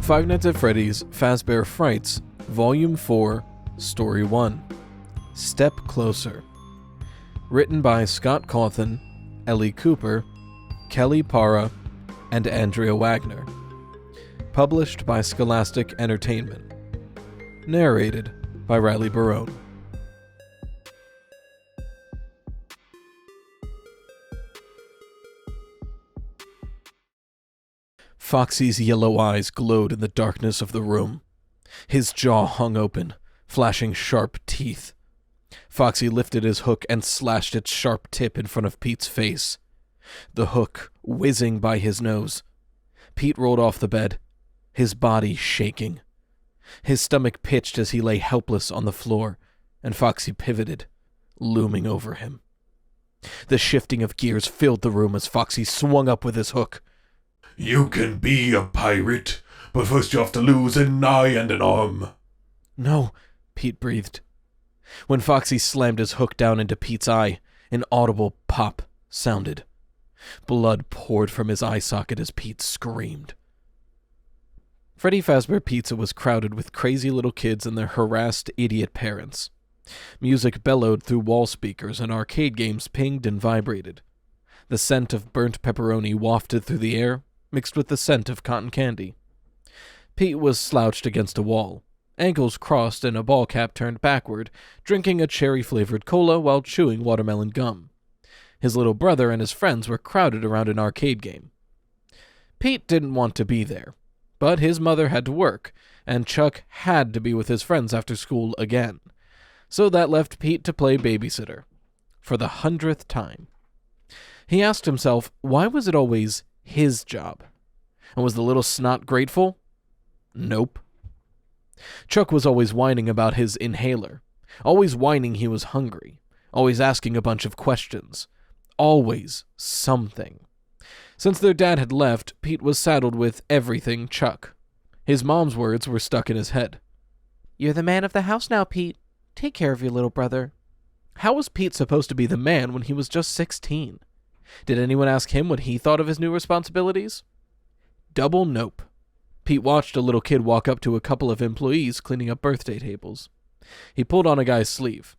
Five Nights at Freddy's Fazbear Frights, Volume 4, Story 1. Step Closer. Written by Scott Cawthon, Elley Cooper, Kelly Parra, and Andrea Wagner. Published by Scholastic Entertainment. Narrated by Barone. Foxy's yellow eyes glowed in the darkness of the room. His jaw hung open, flashing sharp teeth. Foxy lifted his hook and slashed its sharp tip in front of Pete's face. The hook whizzing by his nose. Pete rolled off the bed, his body shaking. His stomach pitched as he lay helpless on the floor, and Foxy pivoted, looming over him. The shifting of gears filled the room as Foxy swung up with his hook. "You can be a pirate, but first you have to lose an eye and an arm." "No," Pete breathed. When Foxy slammed his hook down into Pete's eye, an audible pop sounded. Blood poured from his eye socket as Pete screamed. Freddy Fazbear Pizza was crowded with crazy little kids and their harassed idiot parents. Music bellowed through wall speakers and arcade games pinged and vibrated. The scent of burnt pepperoni wafted through the air, mixed with the scent of cotton candy. Pete was slouched against a wall, ankles crossed and a ball cap turned backward, drinking a cherry-flavored cola while chewing watermelon gum. His little brother and his friends were crowded around an arcade game. Pete didn't want to be there, but his mother had to work, and Chuck had to be with his friends after school again. So that left Pete to play babysitter, for the 100th time. He asked himself, why was it always his job? And was the little snot grateful? Nope. Chuck was always whining about his inhaler, always whining he was hungry, always asking a bunch of questions, always something. Since their dad had left, Pete was saddled with everything Chuck. His mom's words were stuck in his head. "You're the man of the house now, Pete. Take care of your little brother." How was Pete supposed to be the man when he was just 16? Did anyone ask him what he thought of his new responsibilities? Double nope. Pete watched a little kid walk up to a couple of employees cleaning up birthday tables. He pulled on a guy's sleeve.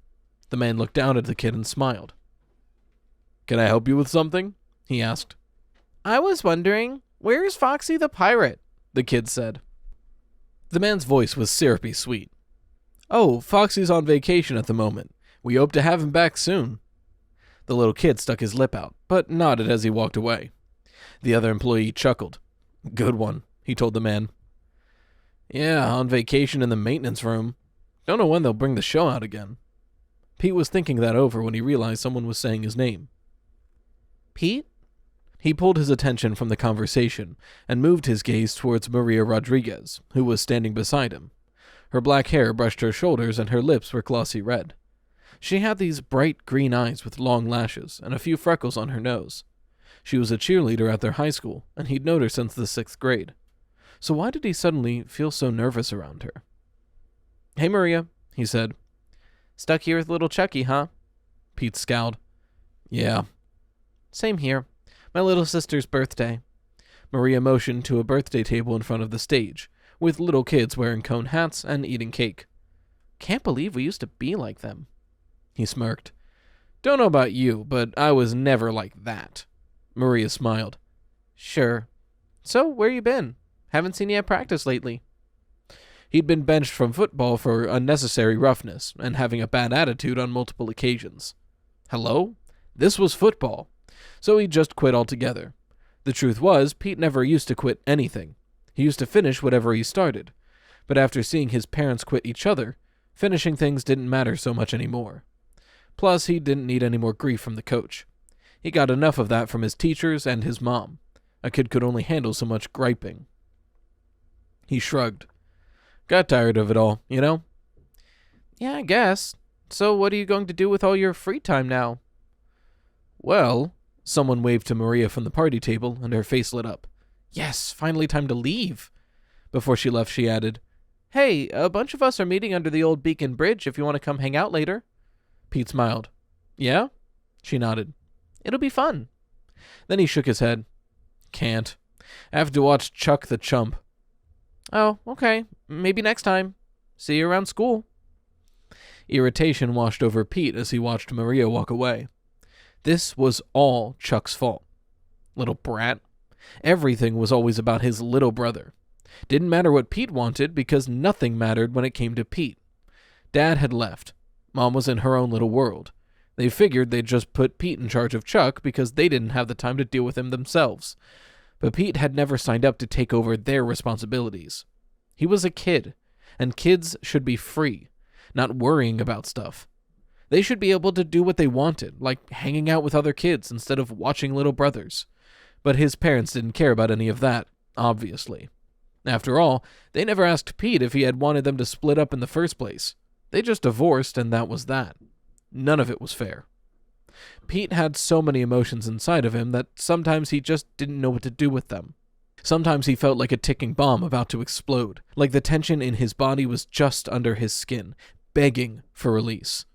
The man looked down at the kid and smiled. "Can I help you with something?" he asked. "I was wondering, where's Foxy the pirate?" the kid said. The man's voice was syrupy sweet. "Oh, Foxy's on vacation at the moment. We hope to have him back soon." The little kid stuck his lip out, but nodded as he walked away. The other employee chuckled. "Good one," he told the man. "Yeah, on vacation in the maintenance room. Don't know when they'll bring the show out again." Pete was thinking that over when he realized someone was saying his name. "Pete?" He pulled his attention from the conversation and moved his gaze towards Maria Rodriguez, who was standing beside him. Her black hair brushed her shoulders and her lips were glossy red. She had these bright green eyes with long lashes and a few freckles on her nose. She was a cheerleader at their high school, and he'd known her since the 6th grade. So why did he suddenly feel so nervous around her? "Hey, Maria," he said. "Stuck here with little Chucky, huh?" Pete scowled. "Yeah." "Same here. My little sister's birthday." Maria motioned to a birthday table in front of the stage, with little kids wearing cone hats and eating cake. "Can't believe we used to be like them." He smirked. "Don't know about you, but I was never like that." Maria smiled. "Sure. So, where you been? Haven't seen you at practice lately." He'd been benched from football for unnecessary roughness and having a bad attitude on multiple occasions. Hello? This was football. So he just quit altogether. The truth was, Pete never used to quit anything. He used to finish whatever he started. But after seeing his parents quit each other, finishing things didn't matter so much anymore. Plus, he didn't need any more grief from the coach. He got enough of that from his teachers and his mom. A kid could only handle so much griping. He shrugged. Got tired of it all, you know? "Yeah, I guess. So what are you going to do with all your free time now?" "Well," someone waved to Maria from the party table, and her face lit up. "Yes, finally time to leave." Before she left, she added, "Hey, a bunch of us are meeting under the old Beacon Bridge if you want to come hang out later." Pete smiled. "Yeah?" She nodded. "It'll be fun." Then he shook his head. "Can't. I have to watch Chuck the Chump." Oh, okay. Maybe next time. See you around school. Irritation washed over Pete as he watched Maria walk away. This was all Chuck's fault. Little brat. Everything was always about his little brother. Didn't matter what Pete wanted because nothing mattered when it came to Pete. Dad had left. Mom was in her own little world. They figured they'd just put Pete in charge of Chuck because they didn't have the time to deal with him themselves. But Pete had never signed up to take over their responsibilities. He was a kid, and kids should be free, not worrying about stuff. They should be able to do what they wanted, like hanging out with other kids instead of watching little brothers. But his parents didn't care about any of that, obviously. After all, they never asked Pete if he had wanted them to split up in the first place. They just divorced, and that was that. None of it was fair. Pete had so many emotions inside of him that sometimes he just didn't know what to do with them. Sometimes he felt like a ticking bomb about to explode, like the tension in his body was just under his skin, begging for release.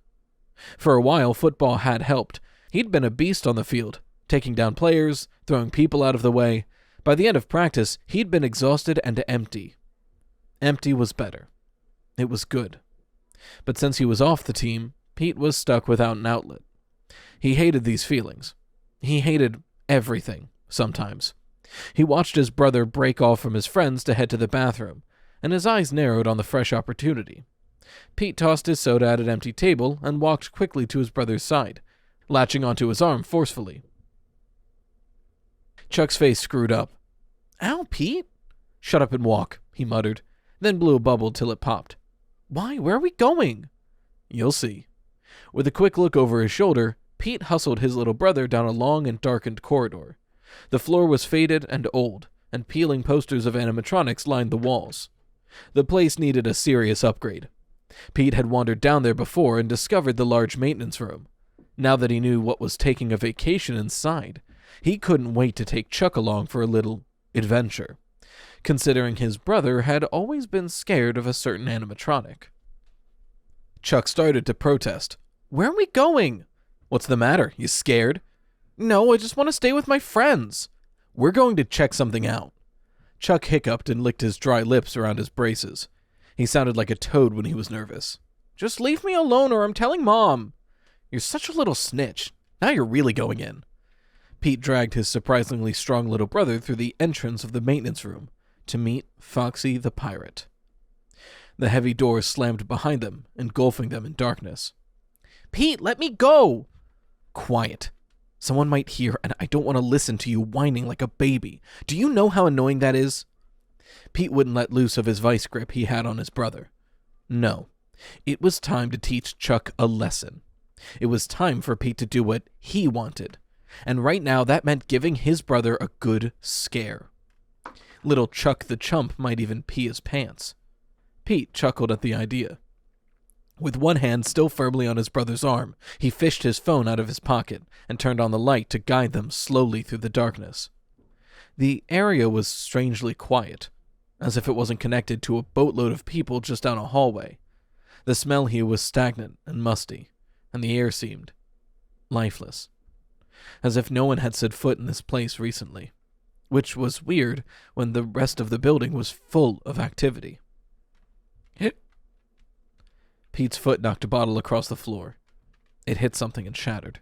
For a while, football had helped. He'd been a beast on the field, taking down players, throwing people out of the way. By the end of practice, he'd been exhausted and empty. Empty was better. It was good. But since he was off the team, Pete was stuck without an outlet. He hated these feelings. He hated everything, sometimes. He watched his brother break off from his friends to head to the bathroom, and his eyes narrowed on the fresh opportunity. Pete tossed his soda at an empty table and walked quickly to his brother's side, latching onto his arm forcefully. Chuck's face screwed up. "Ow, Pete?" "Shut up and walk," he muttered, then blew a bubble till it popped. "Why? Where are we going?" "You'll see." With a quick look over his shoulder, Pete hustled his little brother down a long and darkened corridor. The floor was faded and old, and peeling posters of animatronics lined the walls. The place needed a serious upgrade. Pete had wandered down there before and discovered the large maintenance room. Now that he knew what was taking a vacation inside, he couldn't wait to take Chuck along for a little adventure, considering his brother had always been scared of a certain animatronic. Chuck started to protest. "Where are we going?" "What's the matter? You scared?" "No, I just want to stay with my friends." "We're going to check something out." Chuck hiccuped and licked his dry lips around his braces. He sounded like a toad when he was nervous. "Just leave me alone or I'm telling Mom." "You're such a little snitch. Now you're really going in." Pete dragged his surprisingly strong little brother through the entrance of the maintenance room to meet Foxy the pirate. The heavy doors slammed behind them, engulfing them in darkness. "Pete, let me go!" "Quiet. Someone might hear, and I don't want to listen to you whining like a baby. Do you know how annoying that is?" Pete wouldn't let loose of his vice grip he had on his brother. No. It was time to teach Chuck a lesson. It was time for Pete to do what he wanted. And right now that meant giving his brother a good scare. Little Chuck the chump might even pee his pants. Pete chuckled at the idea. With one hand still firmly on his brother's arm, he fished his phone out of his pocket and turned on the light to guide them slowly through the darkness. The area was strangely quiet, as if it wasn't connected to a boatload of people just down a hallway. The smell here was stagnant and musty, and the air seemed lifeless, as if no one had set foot in this place recently, which was weird when the rest of the building was full of activity. Pete's foot knocked a bottle across the floor. It hit something and shattered.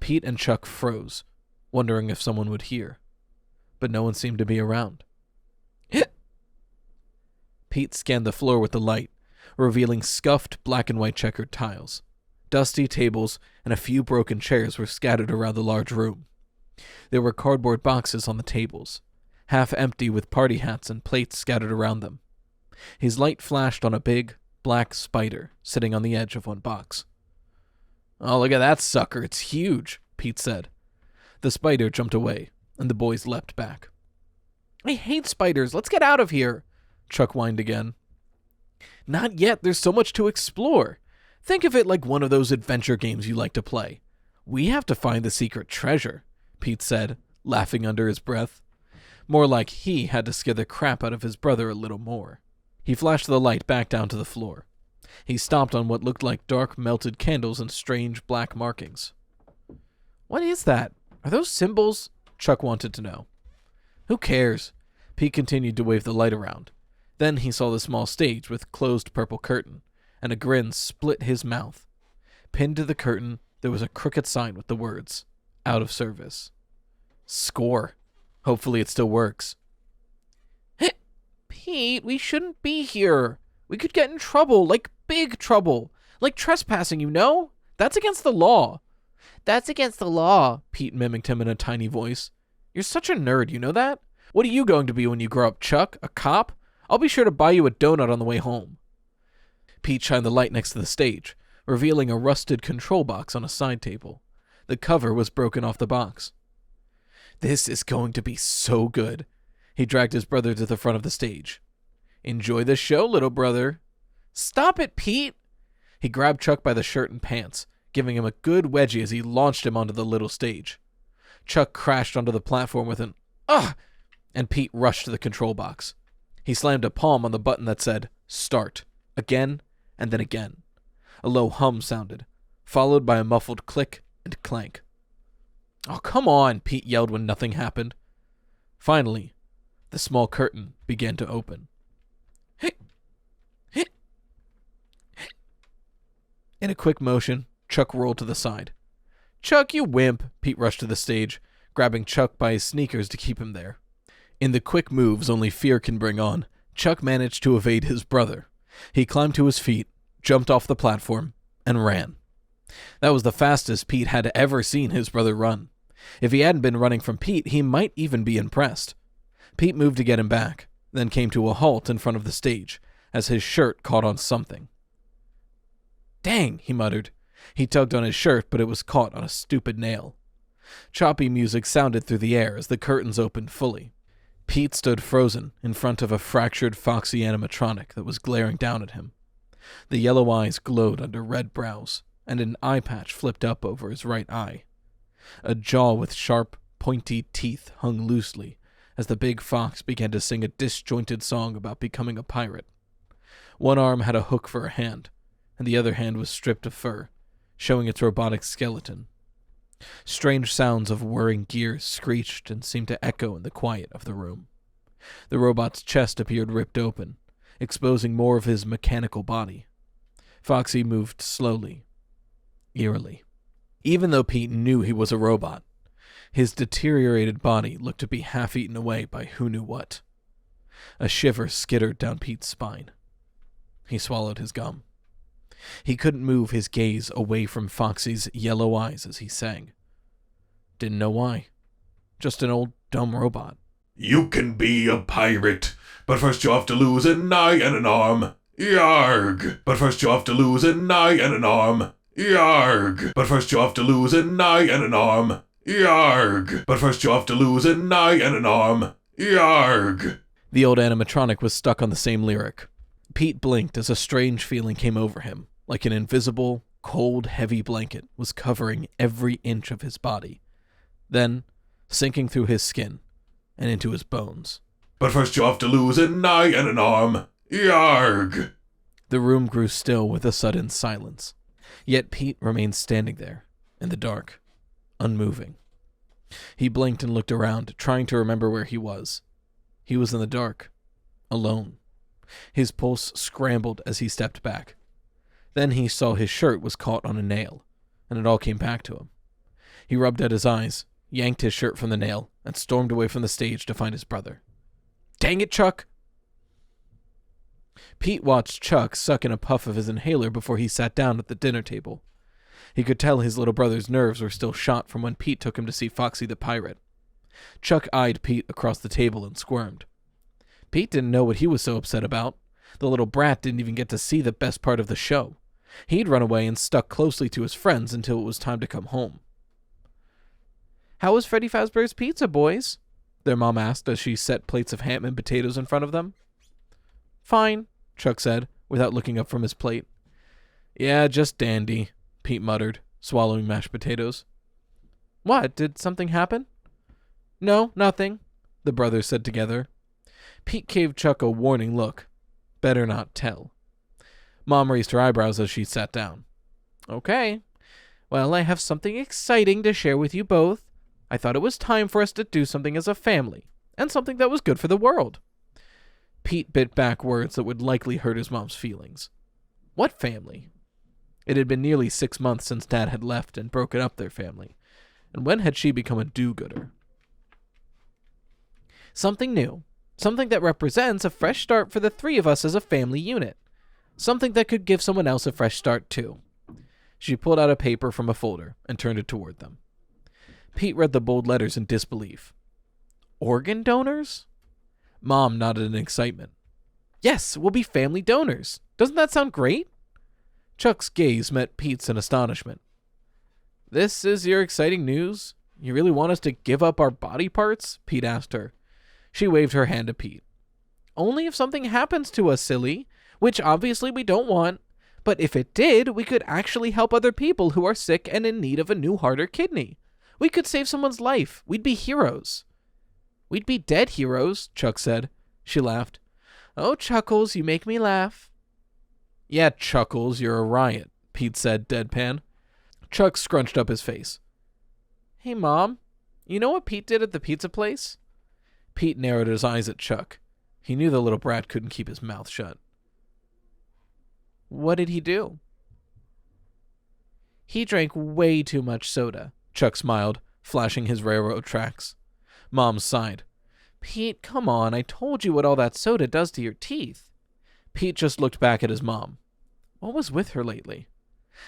Pete and Chuck froze, wondering if someone would hear, but no one seemed to be around. Pete scanned the floor with the light, revealing scuffed black and white checkered tiles. Dusty tables and a few broken chairs were scattered around the large room. There were cardboard boxes on the tables, half empty with party hats and plates scattered around them. His light flashed on a big, black spider sitting on the edge of one box. "Oh, look at that sucker, it's huge," Pete said. The spider jumped away, and the boys leapt back. "I hate spiders, let's get out of here," Chuck whined again. "Not yet, there's so much to explore. Think of it like one of those adventure games you like to play. We have to find the secret treasure," Pete said, laughing under his breath. More like he had to scare the crap out of his brother a little more. He flashed the light back down to the floor. He stomped on what looked like dark melted candles and strange black markings. "What is that? Are those symbols?" Chuck wanted to know. "Who cares?" Pete continued to wave the light around. Then he saw the small stage with closed purple curtain, and a grin split his mouth. Pinned to the curtain, there was a crooked sign with the words, "Out of service." Score. Hopefully it still works. Pete, we shouldn't be here. We could get in trouble, like big trouble. Like trespassing, you know? That's against the law. That's against the law, Pete mimicked him in a tiny voice. You're such a nerd, you know that? What are you going to be when you grow up, Chuck? A cop? I'll be sure to buy you a donut on the way home. Pete shined the light next to the stage, revealing a rusted control box on a side table. The cover was broken off the box. This is going to be so good. He dragged his brother to the front of the stage. Enjoy the show, little brother. Stop it, Pete! He grabbed Chuck by the shirt and pants, giving him a good wedgie as he launched him onto the little stage. Chuck crashed onto the platform with an "Ugh!" and Pete rushed to the control box. He slammed a palm on the button that said, "Start," again and then again. A low hum sounded, followed by a muffled click and clank. Oh, come on, Pete yelled when nothing happened. Finally, the small curtain began to open. In a quick motion, Chuck rolled to the side. Chuck, you wimp! Pete rushed to the stage, grabbing Chuck by his sneakers to keep him there. In the quick moves only fear can bring on, Chuck managed to evade his brother. He climbed to his feet, jumped off the platform, and ran. That was the fastest Pete had ever seen his brother run. If he hadn't been running from Pete, he might even be impressed. Pete moved to get him back, then came to a halt in front of the stage, as his shirt caught on something. Dang, he muttered. He tugged on his shirt, but it was caught on a stupid nail. Choppy music sounded through the air as the curtains opened fully. Pete stood frozen in front of a fractured Foxy animatronic that was glaring down at him. The yellow eyes glowed under red brows, and an eye patch flipped up over his right eye. A jaw with sharp, pointy teeth hung loosely as the big fox began to sing a disjointed song about becoming a pirate. One arm had a hook for a hand, and the other hand was stripped of fur, showing its robotic skeleton. Strange sounds of whirring gears screeched and seemed to echo in the quiet of the room. The robot's chest appeared ripped open, exposing more of his mechanical body. Foxy moved slowly, eerily. Even though Pete knew he was a robot, his deteriorated body looked to be half eaten away by who knew what. A shiver skittered down Pete's spine. He swallowed his gum. He couldn't move his gaze away from Foxy's yellow eyes as he sang. Didn't know why. Just an old, dumb robot. You can be a pirate, but first you have to lose an eye and an arm. Yarg! But first you have to lose an eye and an arm. Yarg! But first you have to lose an eye and an arm. Yarg! But first you have to lose an eye and an arm. Yarg! The old animatronic was stuck on the same lyric. Pete blinked as a strange feeling came over him, like an invisible, cold, heavy blanket was covering every inch of his body. Then, sinking through his skin and into his bones. But first you have to lose an eye and an arm. Yarg! The room grew still with a sudden silence. Yet Pete remained standing there, in the dark, unmoving. He blinked and looked around, trying to remember where he was. He was in the dark, alone. His pulse scrambled as he stepped back. Then he saw his shirt was caught on a nail, and it all came back to him. He rubbed at his eyes, yanked his shirt from the nail, and stormed away from the stage to find his brother. Dang it, Chuck! Pete watched Chuck suck in a puff of his inhaler before he sat down at the dinner table. He could tell his little brother's nerves were still shot from when Pete took him to see Foxy the pirate. Chuck eyed Pete across the table and squirmed. Pete didn't know what he was so upset about. The little brat didn't even get to see the best part of the show. He'd run away and stuck closely to his friends until it was time to come home. How was Freddy Fazbear's Pizza, boys? Their mom asked as she set plates of ham and potatoes in front of them. Fine, Chuck said, without looking up from his plate. Yeah, just dandy, Pete muttered, swallowing mashed potatoes. What, did something happen? No, nothing, the brothers said together. Pete gave Chuck a warning look. Better not tell. Mom raised her eyebrows as she sat down. Okay. Well, I have something exciting to share with you both. I thought it was time for us to do something as a family, and something that was good for the world. Pete bit back words that would likely hurt his mom's feelings. What family? It had been nearly 6 months since Dad had left and broken up their family. And when had she become a do-gooder? Something new. Something that represents a fresh start for the three of us as a family unit. Something that could give someone else a fresh start, too. She pulled out a paper from a folder and turned it toward them. Pete read the bold letters in disbelief. Organ donors? Mom nodded in excitement. Yes, we'll be family donors. Doesn't that sound great? Chuck's gaze met Pete's in astonishment. This is your exciting news? You really want us to give up our body parts? Pete asked her. She waved her hand to Pete. Only if something happens to us, silly, which obviously we don't want. But if it did, we could actually help other people who are sick and in need of a new heart or kidney. We could save someone's life. We'd be heroes. We'd be dead heroes, Chuck said. She laughed. Oh, Chuckles, you make me laugh. Yeah, Chuckles, you're a riot, Pete said, deadpan. Chuck scrunched up his face. Hey, Mom, you know what Pete did at the pizza place? Pete narrowed his eyes at Chuck. He knew the little brat couldn't keep his mouth shut. What did he do? He drank way too much soda, Chuck smiled, flashing his railroad tracks. Mom sighed. Pete, come on, I told you what all that soda does to your teeth. Pete just looked back at his mom. What was with her lately?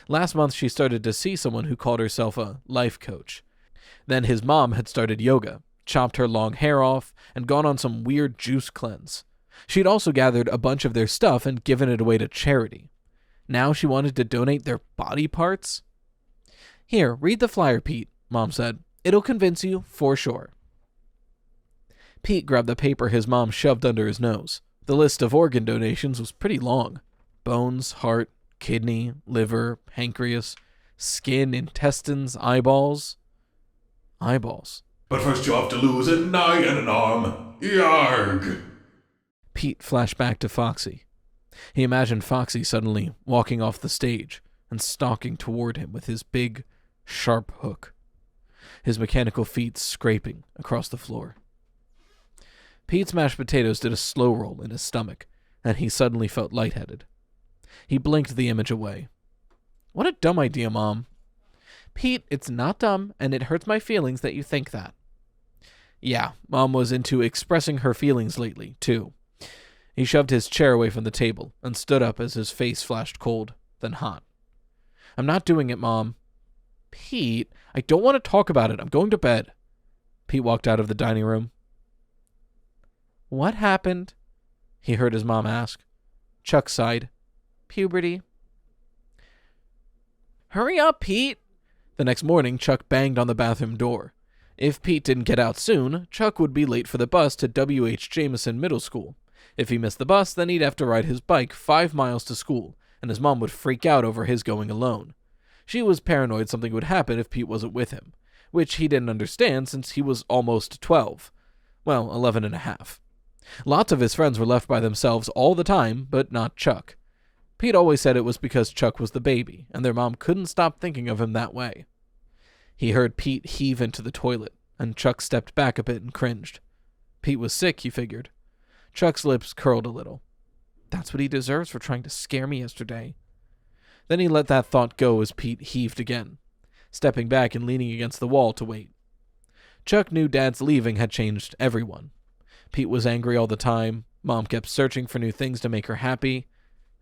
Last month she started to see someone who called herself a life coach. Then his mom had started yoga, chopped her long hair off, and gone on some weird juice cleanse. She'd also gathered a bunch of their stuff and given it away to charity. Now she wanted to donate their body parts? Here, read the flyer, Pete, Mom said. It'll convince you, for sure. Pete grabbed the paper his mom shoved under his nose. The list of organ donations was pretty long. Bones, heart, kidney, liver, pancreas, skin, intestines, eyeballs. Eyeballs. But first you have to lose an eye and an arm. Yarg! Pete flashed back to Foxy. He imagined Foxy suddenly walking off the stage and stalking toward him with his big, sharp hook, his mechanical feet scraping across the floor. Pete's mashed potatoes did a slow roll in his stomach, and he suddenly felt lightheaded. He blinked the image away. What a dumb idea, Mom. Pete, it's not dumb, and it hurts my feelings that you think that. Yeah, Mom was into expressing her feelings lately, too. He shoved his chair away from the table and stood up as his face flashed cold, then hot. I'm not doing it, Mom. Pete, I don't want to talk about it. I'm going to bed. Pete walked out of the dining room. What happened? He heard his mom ask. Chuck sighed. Puberty. Hurry up, Pete! The next morning, Chuck banged on the bathroom door. If Pete didn't get out soon, Chuck would be late for the bus to W.H. Jameson Middle School. If he missed the bus, then he'd have to ride his bike 5 miles to school, and his mom would freak out over his going alone. She was paranoid something would happen if Pete wasn't with him, which he didn't understand since he was almost 12. Well, 11 and a half. Lots of his friends were left by themselves all the time, but not Chuck. Pete always said it was because Chuck was the baby, and their mom couldn't stop thinking of him that way. He heard Pete heave into the toilet, and Chuck stepped back a bit and cringed. Pete was sick, he figured. Chuck's lips curled a little. That's what he deserves for trying to scare me yesterday. Then he let that thought go as Pete heaved again, stepping back and leaning against the wall to wait. Chuck knew Dad's leaving had changed everyone. Pete was angry all the time. Mom kept searching for new things to make her happy.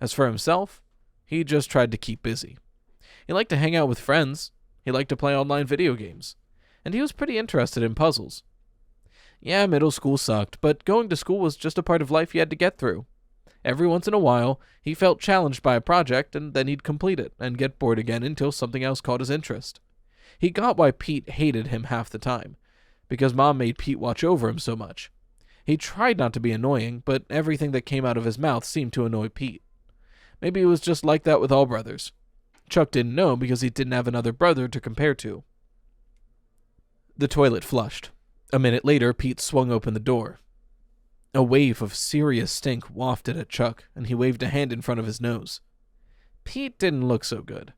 As for himself, he just tried to keep busy. He liked to hang out with friends. He liked to play online video games. And he was pretty interested in puzzles. Yeah, middle school sucked, but going to school was just a part of life he had to get through. Every once in a while, he felt challenged by a project, and then he'd complete it and get bored again until something else caught his interest. He got why Pete hated him half the time, because Mom made Pete watch over him so much. He tried not to be annoying, but everything that came out of his mouth seemed to annoy Pete. Maybe it was just like that with all brothers. Chuck didn't know because he didn't have another brother to compare to. The toilet flushed. A minute later, Pete swung open the door. A wave of serious stink wafted at Chuck, and he waved a hand in front of his nose. Pete didn't look so good.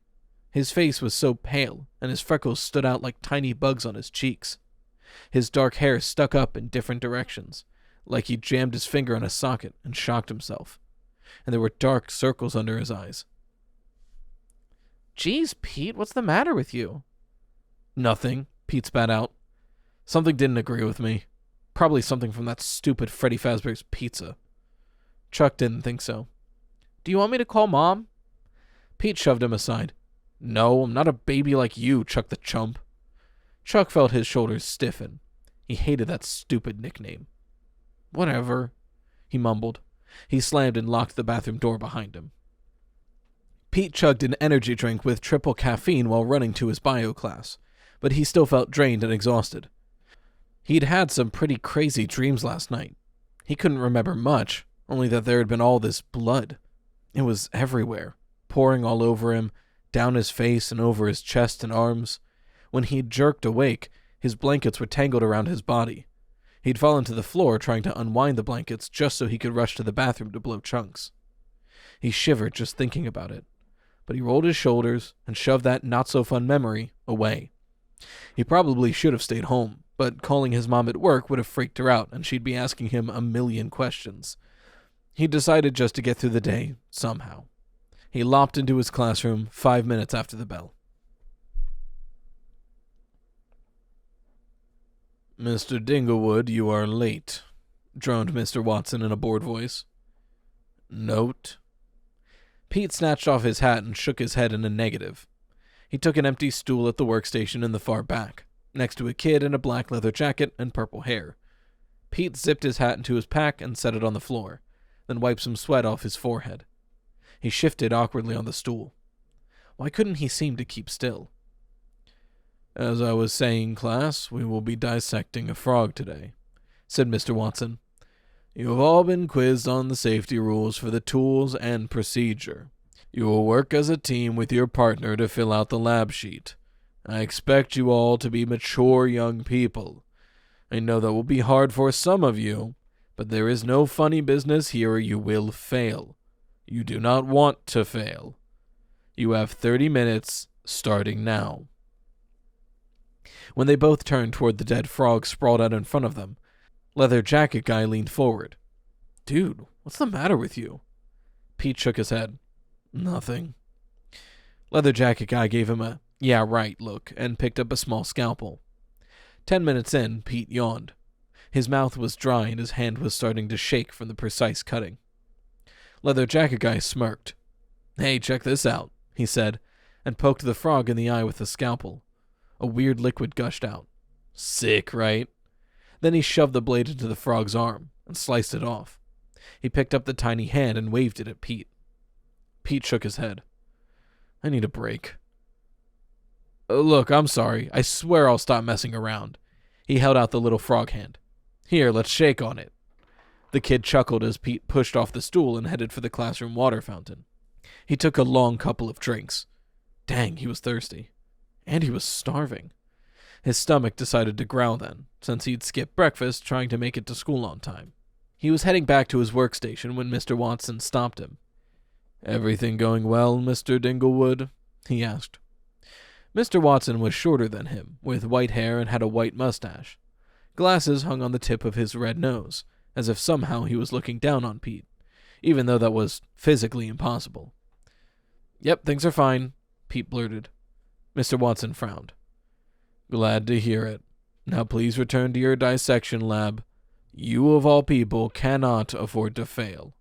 His face was so pale, and his freckles stood out like tiny bugs on his cheeks. His dark hair stuck up in different directions, like he jammed his finger in a socket and shocked himself, and there were dark circles under his eyes. "Geez, Pete, what's the matter with you?" "Nothing," Pete spat out. "Something didn't agree with me. Probably something from that stupid Freddy Fazbear's pizza." Chuck didn't think so. "Do you want me to call Mom?" Pete shoved him aside. "No, I'm not a baby like you, Chuck the chump." Chuck felt his shoulders stiffen. He hated that stupid nickname. "Whatever," he mumbled. He slammed and locked the bathroom door behind him. Pete chugged an energy drink with triple caffeine while running to his bio class, but he still felt drained and exhausted. He'd had some pretty crazy dreams last night. He couldn't remember much, only that there had been all this blood. It was everywhere, pouring all over him, down his face and over his chest and arms. When he'd jerked awake, his blankets were tangled around his body. He'd fallen to the floor trying to unwind the blankets just so he could rush to the bathroom to blow chunks. He shivered just thinking about it, but he rolled his shoulders and shoved that not-so-fun memory away. He probably should have stayed home, but calling his mom at work would have freaked her out, and she'd be asking him a million questions. He decided just to get through the day somehow. He lopped into his classroom 5 minutes after the bell. "Mr. Dinglewood, you are late," droned Mr. Watson in a bored voice. "Note." Pete snatched off his hat and shook his head in a negative. He took an empty stool at the workstation in the far back, next to a kid in a black leather jacket and purple hair. Pete zipped his hat into his pack and set it on the floor, then wiped some sweat off his forehead. He shifted awkwardly on the stool. Why couldn't he seem to keep still? "As I was saying, class, we will be dissecting a frog today," said Mr. Watson. "You have all been quizzed on the safety rules for the tools and procedure. You will work as a team with your partner to fill out the lab sheet. I expect you all to be mature young people. I know that will be hard for some of you, but there is no funny business here or you will fail. You do not want to fail. You have 30 minutes starting now." When they both turned toward the dead frog sprawled out in front of them, Leather Jacket Guy leaned forward. "Dude, what's the matter with you?" Pete shook his head. "Nothing." Leather Jacket Guy gave him a "yeah, right" look and picked up a small scalpel. 10 minutes in, Pete yawned. His mouth was dry and his hand was starting to shake from the precise cutting. Leather Jacket Guy smirked. "Hey, check this out," he said, and poked the frog in the eye with the scalpel. A weird liquid gushed out. "Sick, right?" Then he shoved the blade into the frog's arm and sliced it off. He picked up the tiny hand and waved it at Pete. Pete shook his head. "I need a break." "Look, I'm sorry. I swear I'll stop messing around." He held out the little frog hand. "Here, let's shake on it." The kid chuckled as Pete pushed off the stool and headed for the classroom water fountain. He took a long couple of drinks. Dang, he was thirsty. And he was starving. His stomach decided to growl then, since he'd skipped breakfast trying to make it to school on time. He was heading back to his workstation when Mr. Watson stopped him. "Everything going well, Mr. Dinglewood?" he asked. Mr. Watson was shorter than him, with white hair and had a white mustache. Glasses hung on the tip of his red nose, as if somehow he was looking down on Pete, even though that was physically impossible. "Yep, things are fine," Pete blurted. Mr. Watson frowned. "Glad to hear it. Now please return to your dissection lab. You, of all people, cannot afford to fail."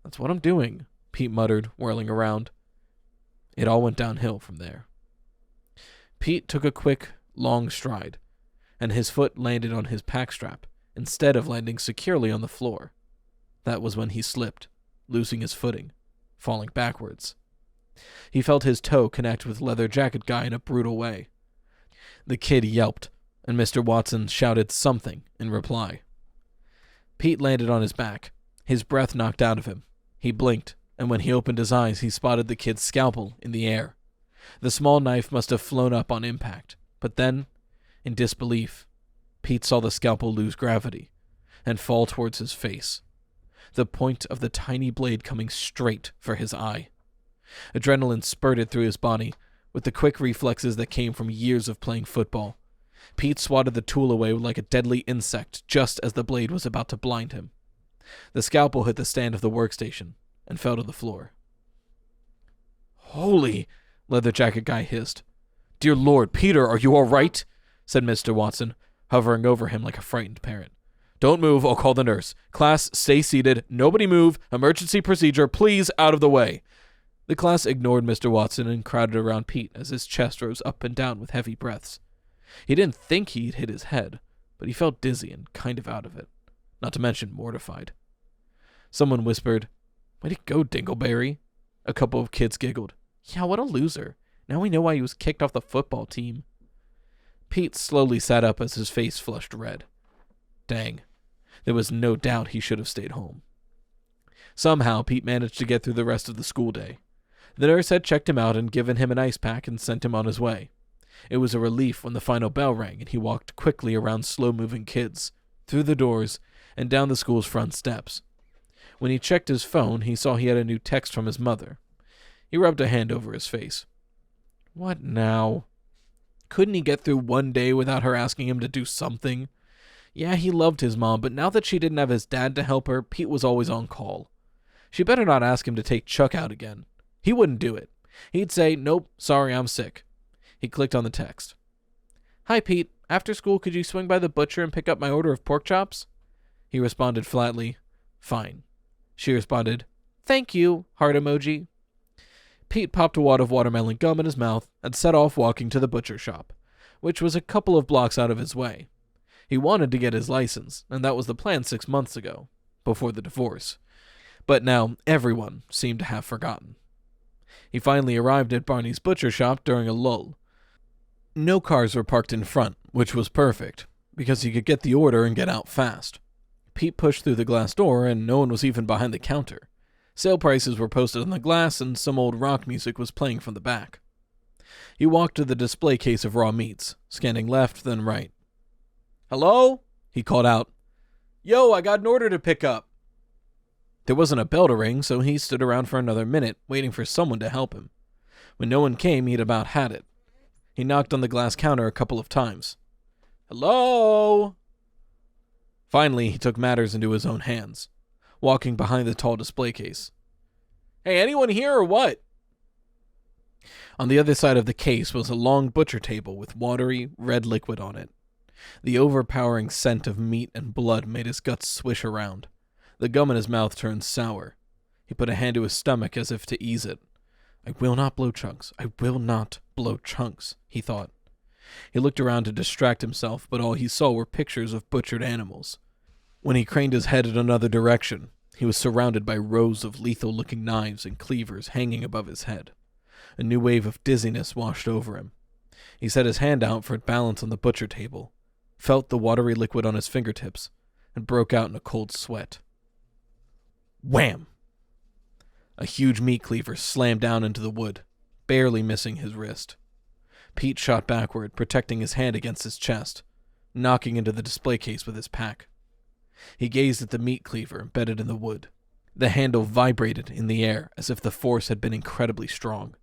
"That's what I'm doing," Pete muttered, whirling around. It all went downhill from there. Pete took a quick, long stride, and his foot landed on his pack strap instead of landing securely on the floor. That was when he slipped, losing his footing, falling backwards. He felt his toe connect with Leather Jacket Guy in a brutal way. The kid yelped, and Mr. Watson shouted something in reply. Pete landed on his back, his breath knocked out of him. He blinked, and when he opened his eyes, he spotted the kid's scalpel in the air. The small knife must have flown up on impact, but then, in disbelief, Pete saw the scalpel lose gravity and fall towards his face, the point of the tiny blade coming straight for his eye. Adrenaline spurted through his body with the quick reflexes that came from years of playing football. Pete swatted the tool away like a deadly insect just as the blade was about to blind him. The scalpel hit the stand of the workstation and fell to the floor. "Holy," Leather Jacket Guy hissed. "Dear Lord, Peter, are you all right?" said Mr. Watson, hovering over him like a frightened parent. "Don't move, I'll call the nurse. Class, stay seated. Nobody move. Emergency procedure, please, out of the way." The class ignored Mr. Watson and crowded around Pete as his chest rose up and down with heavy breaths. He didn't think he'd hit his head, but he felt dizzy and kind of out of it, not to mention mortified. Someone whispered, "Way to go, Dingleberry." A couple of kids giggled. "Yeah, what a loser. Now we know why he was kicked off the football team." Pete slowly sat up as his face flushed red. Dang. There was no doubt he should have stayed home. Somehow, Pete managed to get through the rest of the school day. The nurse had checked him out and given him an ice pack and sent him on his way. It was a relief when the final bell rang and he walked quickly around slow-moving kids, through the doors, and down the school's front steps. When he checked his phone, he saw he had a new text from his mother. He rubbed a hand over his face. What now? Couldn't he get through one day without her asking him to do something? Yeah, he loved his mom, but now that she didn't have his dad to help her, Pete was always on call. She better not ask him to take Chuck out again. He wouldn't do it. He'd say, "Nope, sorry, I'm sick." He clicked on the text. "Hi, Pete. After school, could you swing by the butcher and pick up my order of pork chops?" He responded flatly, "Fine." She responded, "Thank you," heart emoji. Pete popped a wad of watermelon gum in his mouth and set off walking to the butcher shop, which was a couple of blocks out of his way. He wanted to get his license, and that was the plan 6 months ago, before the divorce. But now everyone seemed to have forgotten. He finally arrived at Barney's butcher shop during a lull. No cars were parked in front, which was perfect, because he could get the order and get out fast. Pete pushed through the glass door, and no one was even behind the counter. Sale prices were posted on the glass, and some old rock music was playing from the back. He walked to the display case of raw meats, scanning left, then right. "Hello?" he called out. "Yo, I got an order to pick up." There wasn't a bell to ring, so he stood around for another minute, waiting for someone to help him. When no one came, he'd about had it. He knocked on the glass counter a couple of times. "Hello?" Finally, he took matters into his own hands, walking behind the tall display case. "Hey, anyone here or what?" On the other side of the case was a long butcher table with watery, red liquid on it. The overpowering scent of meat and blood made his guts swish around. The gum in his mouth turned sour. He put a hand to his stomach as if to ease it. "I will not blow chunks. I will not blow chunks," he thought. He looked around to distract himself, but all he saw were pictures of butchered animals. When he craned his head in another direction, he was surrounded by rows of lethal-looking knives and cleavers hanging above his head. A new wave of dizziness washed over him. He set his hand out for balance on the butcher table, felt the watery liquid on his fingertips, and broke out in a cold sweat. Wham! A huge meat cleaver slammed down into the wood, barely missing his wrist. Pete shot backward, protecting his hand against his chest, knocking into the display case with his pack. He gazed at the meat cleaver embedded in the wood. The handle vibrated in the air as if the force had been incredibly strong.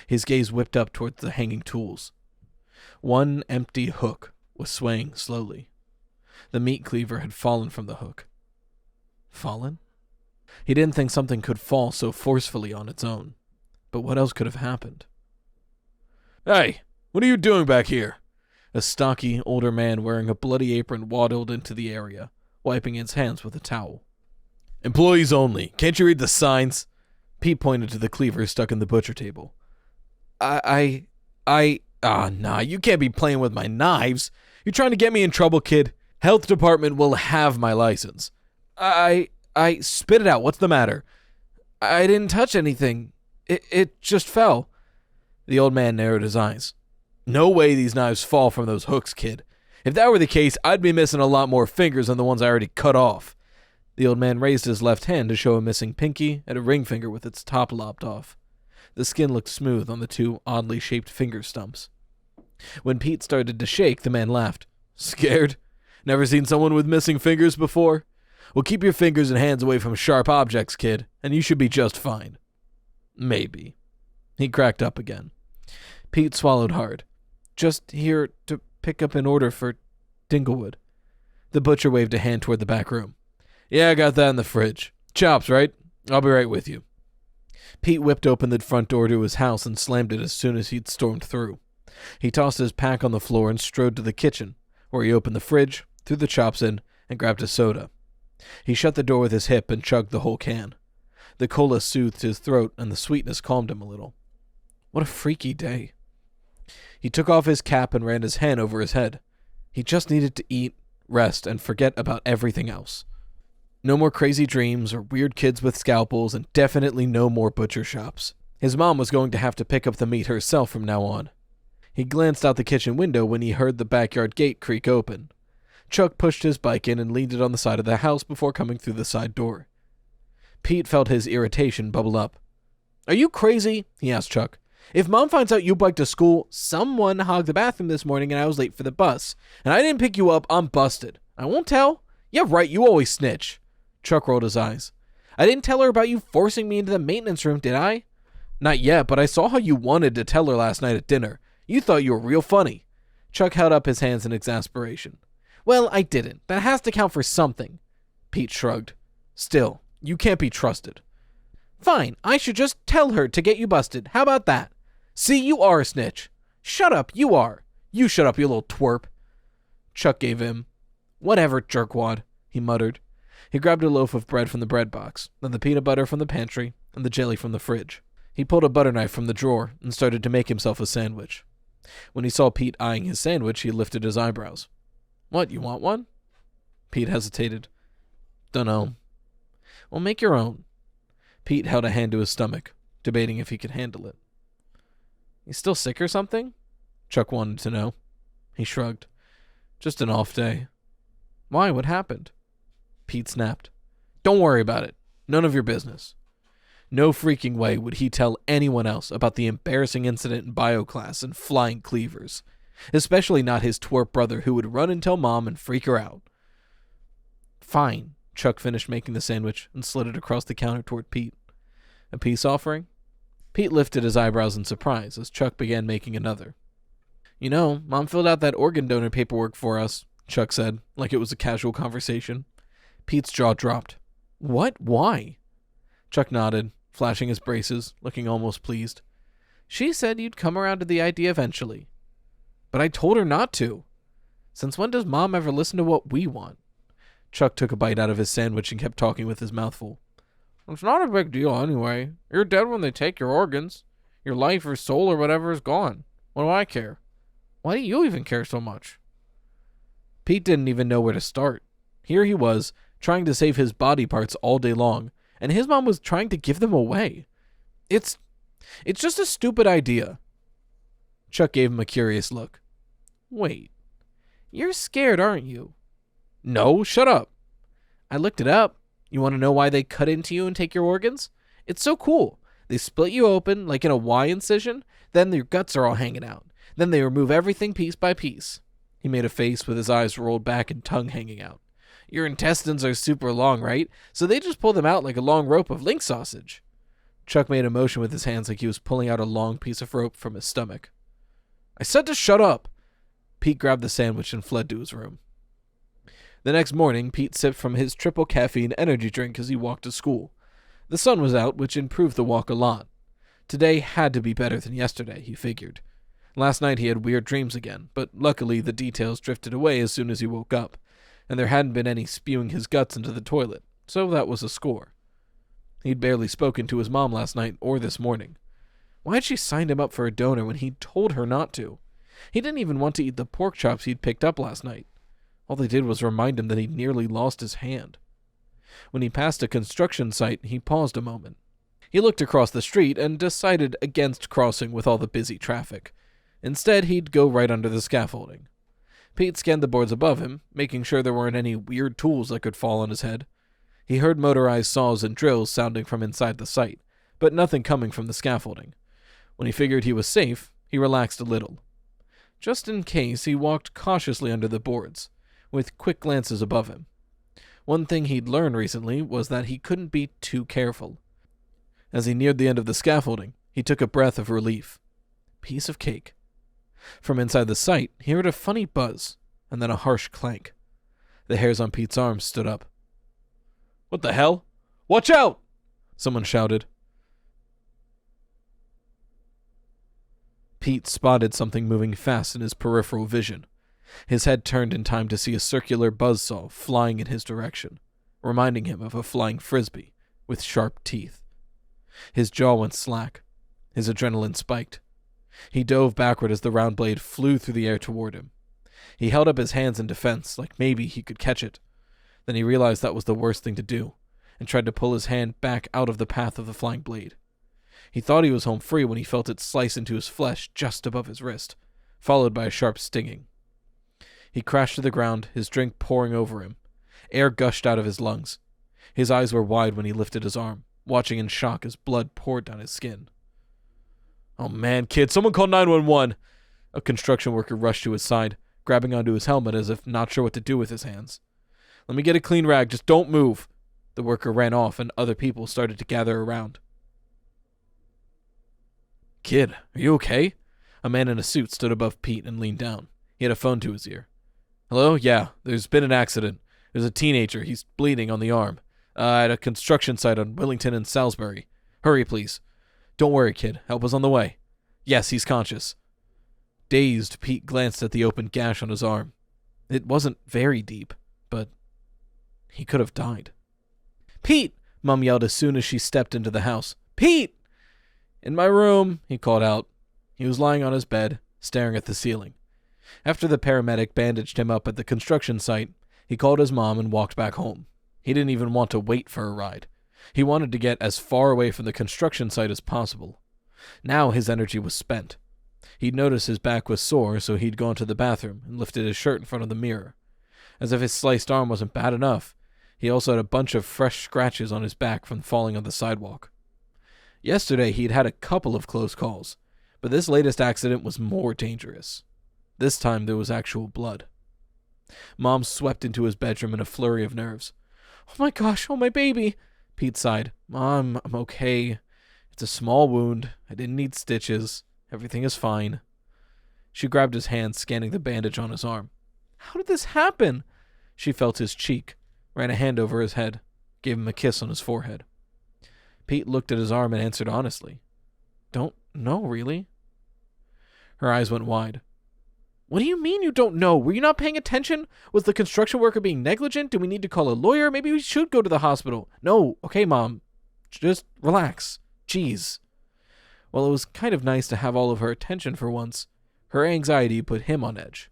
His gaze whipped up towards the hanging tools. One empty hook was swaying slowly. The meat cleaver had fallen from the hook. Fallen? He didn't think something could fall so forcefully on its own. But what else could have happened? "Hey, what are you doing back here?" A stocky, older man wearing a bloody apron waddled into the area, wiping his hands with a towel. "Employees only. Can't you read the signs?" Pete pointed to the cleaver stuck in the butcher table. Nah, you can't be playing with my knives. You're trying to get me in trouble, kid. Health department will have my license. Spit it out. What's the matter? I didn't touch anything. It just fell." The old man narrowed his eyes. "No way these knives fall from those hooks, kid. If that were the case, I'd be missing a lot more fingers than the ones I already cut off." The old man raised his left hand to show a missing pinky and a ring finger with its top lopped off. The skin looked smooth on the two oddly shaped finger stumps. When Pete started to shake, the man laughed. "Scared? Never seen someone with missing fingers before? Well, keep your fingers and hands away from sharp objects, kid, and you should be just fine." "Maybe." He cracked up again. Pete swallowed hard. "Just here to pick up an order for Dinglewood. The butcher waved a hand toward the back room. Yeah, I got that in the fridge. Chops, right? I'll be right with you. Pete whipped open the front door to his house and slammed it as soon as he'd stormed through. He tossed his pack on the floor and strode to the kitchen, where he opened the fridge, threw the chops in, and grabbed a soda. He shut the door with his hip and chugged the whole can. The cola soothed his throat, and the sweetness calmed him a little. What a freaky day. He took off his cap and ran his hand over his head. He just needed to eat, rest, and forget about everything else. No more crazy dreams or weird kids with scalpels, and definitely no more butcher shops. His mom was going to have to pick up the meat herself from now on. He glanced out the kitchen window when he heard the backyard gate creak open. Chuck pushed his bike in and leaned it on the side of the house before coming through the side door. Pete felt his irritation bubble up. Are you crazy? He asked Chuck. If Mom finds out you biked to school, someone hogged the bathroom this morning and I was late for the bus, and I didn't pick you up, I'm busted. I won't tell. Yeah, right, you always snitch. Chuck rolled his eyes. I didn't tell her about you forcing me into the maintenance room, did I? Not yet, but I saw how you wanted to tell her last night at dinner. You thought you were real funny. Chuck held up his hands in exasperation. Well, I didn't. That has to count for something. Pete shrugged. Still, you can't be trusted. Fine, I should just tell her to get you busted. How about that? See, you are a snitch. Shut up, you are. You shut up, you little twerp. Chuck gave him. Whatever, jerkwad, he muttered. He grabbed a loaf of bread from the bread box, then the peanut butter from the pantry, and the jelly from the fridge. He pulled a butter knife from the drawer and started to make himself a sandwich. When he saw Pete eyeing his sandwich, he lifted his eyebrows. What, you want one? Pete hesitated. Dunno. Well, make your own. Pete held a hand to his stomach, debating if he could handle it. You still sick or something? Chuck wanted to know. He shrugged. Just an off day. Why? What happened? Pete snapped. Don't worry about it. None of your business. No freaking way would he tell anyone else about the embarrassing incident in bio class and flying cleavers. Especially not his twerp brother who would run and tell Mom and freak her out. Fine. Chuck finished making the sandwich and slid it across the counter toward Pete. A peace offering? Pete lifted his eyebrows in surprise as Chuck began making another. You know, Mom filled out that organ donor paperwork for us, Chuck said, like it was a casual conversation. Pete's jaw dropped. What? Why? Chuck nodded, flashing his braces, looking almost pleased. She said you'd come around to the idea eventually. But I told her not to. Since when does Mom ever listen to what we want? Chuck took a bite out of his sandwich and kept talking with his mouth full. It's not a big deal anyway. You're dead when they take your organs. Your life or soul or whatever is gone. What do I care? Why do you even care so much? Pete didn't even know where to start. Here he was, trying to save his body parts all day long, and his mom was trying to give them away. It's just a stupid idea. Chuck gave him a curious look. Wait, you're scared, aren't you? No, shut up. I looked it up. You want to know why they cut into you and take your organs? It's so cool. They split you open, like in a Y incision, then your guts are all hanging out. Then they remove everything piece by piece. He made a face with his eyes rolled back and tongue hanging out. Your intestines are super long, right? So they just pull them out like a long rope of link sausage. Chuck made a motion with his hands like he was pulling out a long piece of rope from his stomach. I said to shut up. Pete grabbed the sandwich and fled to his room. The next morning, Pete sipped from his triple caffeine energy drink as he walked to school. The sun was out, which improved the walk a lot. Today had to be better than yesterday, he figured. Last night he had weird dreams again, but luckily the details drifted away as soon as he woke up, and there hadn't been any spewing his guts into the toilet, so that was a score. He'd barely spoken to his mom last night or this morning. Why had she signed him up for a donor when he'd told her not to? He didn't even want to eat the pork chops he'd picked up last night. All they did was remind him that he'd nearly lost his hand. When he passed a construction site, he paused a moment. He looked across the street and decided against crossing with all the busy traffic. Instead, he'd go right under the scaffolding. Pete scanned the boards above him, making sure there weren't any weird tools that could fall on his head. He heard motorized saws and drills sounding from inside the site, but nothing coming from the scaffolding. When he figured he was safe, he relaxed a little. Just in case, he walked cautiously under the boards, with quick glances above him. One thing he'd learned recently was that he couldn't be too careful. As he neared the end of the scaffolding, he took a breath of relief. Piece of cake. From inside the site, he heard a funny buzz, and then a harsh clank. The hairs on Pete's arms stood up. "What the hell? Watch out!" someone shouted. Pete spotted something moving fast in his peripheral vision. His head turned in time to see a circular buzzsaw flying in his direction, reminding him of a flying frisbee with sharp teeth. His jaw went slack. His adrenaline spiked. He dove backward as the round blade flew through the air toward him. He held up his hands in defense, like maybe he could catch it. Then he realized that was the worst thing to do, and tried to pull his hand back out of the path of the flying blade. He thought he was home free when he felt it slice into his flesh just above his wrist, followed by a sharp stinging. He crashed to the ground, his drink pouring over him. Air gushed out of his lungs. His eyes were wide when he lifted his arm, watching in shock as blood poured down his skin. "Oh man, kid, someone call 911! A construction worker rushed to his side, grabbing onto his helmet as if not sure what to do with his hands. "Let me get a clean rag, just don't move." The worker ran off and other people started to gather around. "Kid, are you okay?" A man in a suit stood above Pete and leaned down. He had a phone to his ear. "Hello? Yeah, there's been an accident. There's a teenager. He's bleeding on the arm. At a construction site on Willington and Salisbury. Hurry, please." "Don't worry, kid. Help is on the way." "Yes, he's conscious." Dazed, Pete glanced at the open gash on his arm. It wasn't very deep, but he could have died. "Pete!" Mom yelled as soon as she stepped into the house. "Pete!" "In my room," he called out. He was lying on his bed, staring at the ceiling. After the paramedic bandaged him up at the construction site, he called his mom and walked back home. He didn't even want to wait for a ride. He wanted to get as far away from the construction site as possible. Now his energy was spent. He'd noticed his back was sore, so he'd gone to the bathroom and lifted his shirt in front of the mirror. As if his sliced arm wasn't bad enough, he also had a bunch of fresh scratches on his back from falling on the sidewalk. Yesterday he'd had a couple of close calls, but this latest accident was more dangerous. This time there was actual blood. Mom swept into his bedroom in a flurry of nerves. "Oh my gosh, oh my baby!" Pete sighed. "Mom, I'm okay. It's a small wound. I didn't need stitches. Everything is fine." She grabbed his hand, scanning the bandage on his arm. "How did this happen?" She felt his cheek, ran a hand over his head, gave him a kiss on his forehead. Pete looked at his arm and answered honestly. "Don't know, really." Her eyes went wide. "What do you mean you don't know? Were you not paying attention? Was the construction worker being negligent? Do we need to call a lawyer? Maybe we should go to the hospital." "No, okay, Mom. Just relax. Jeez." Well, it was kind of nice to have all of her attention for once. Her anxiety put him on edge.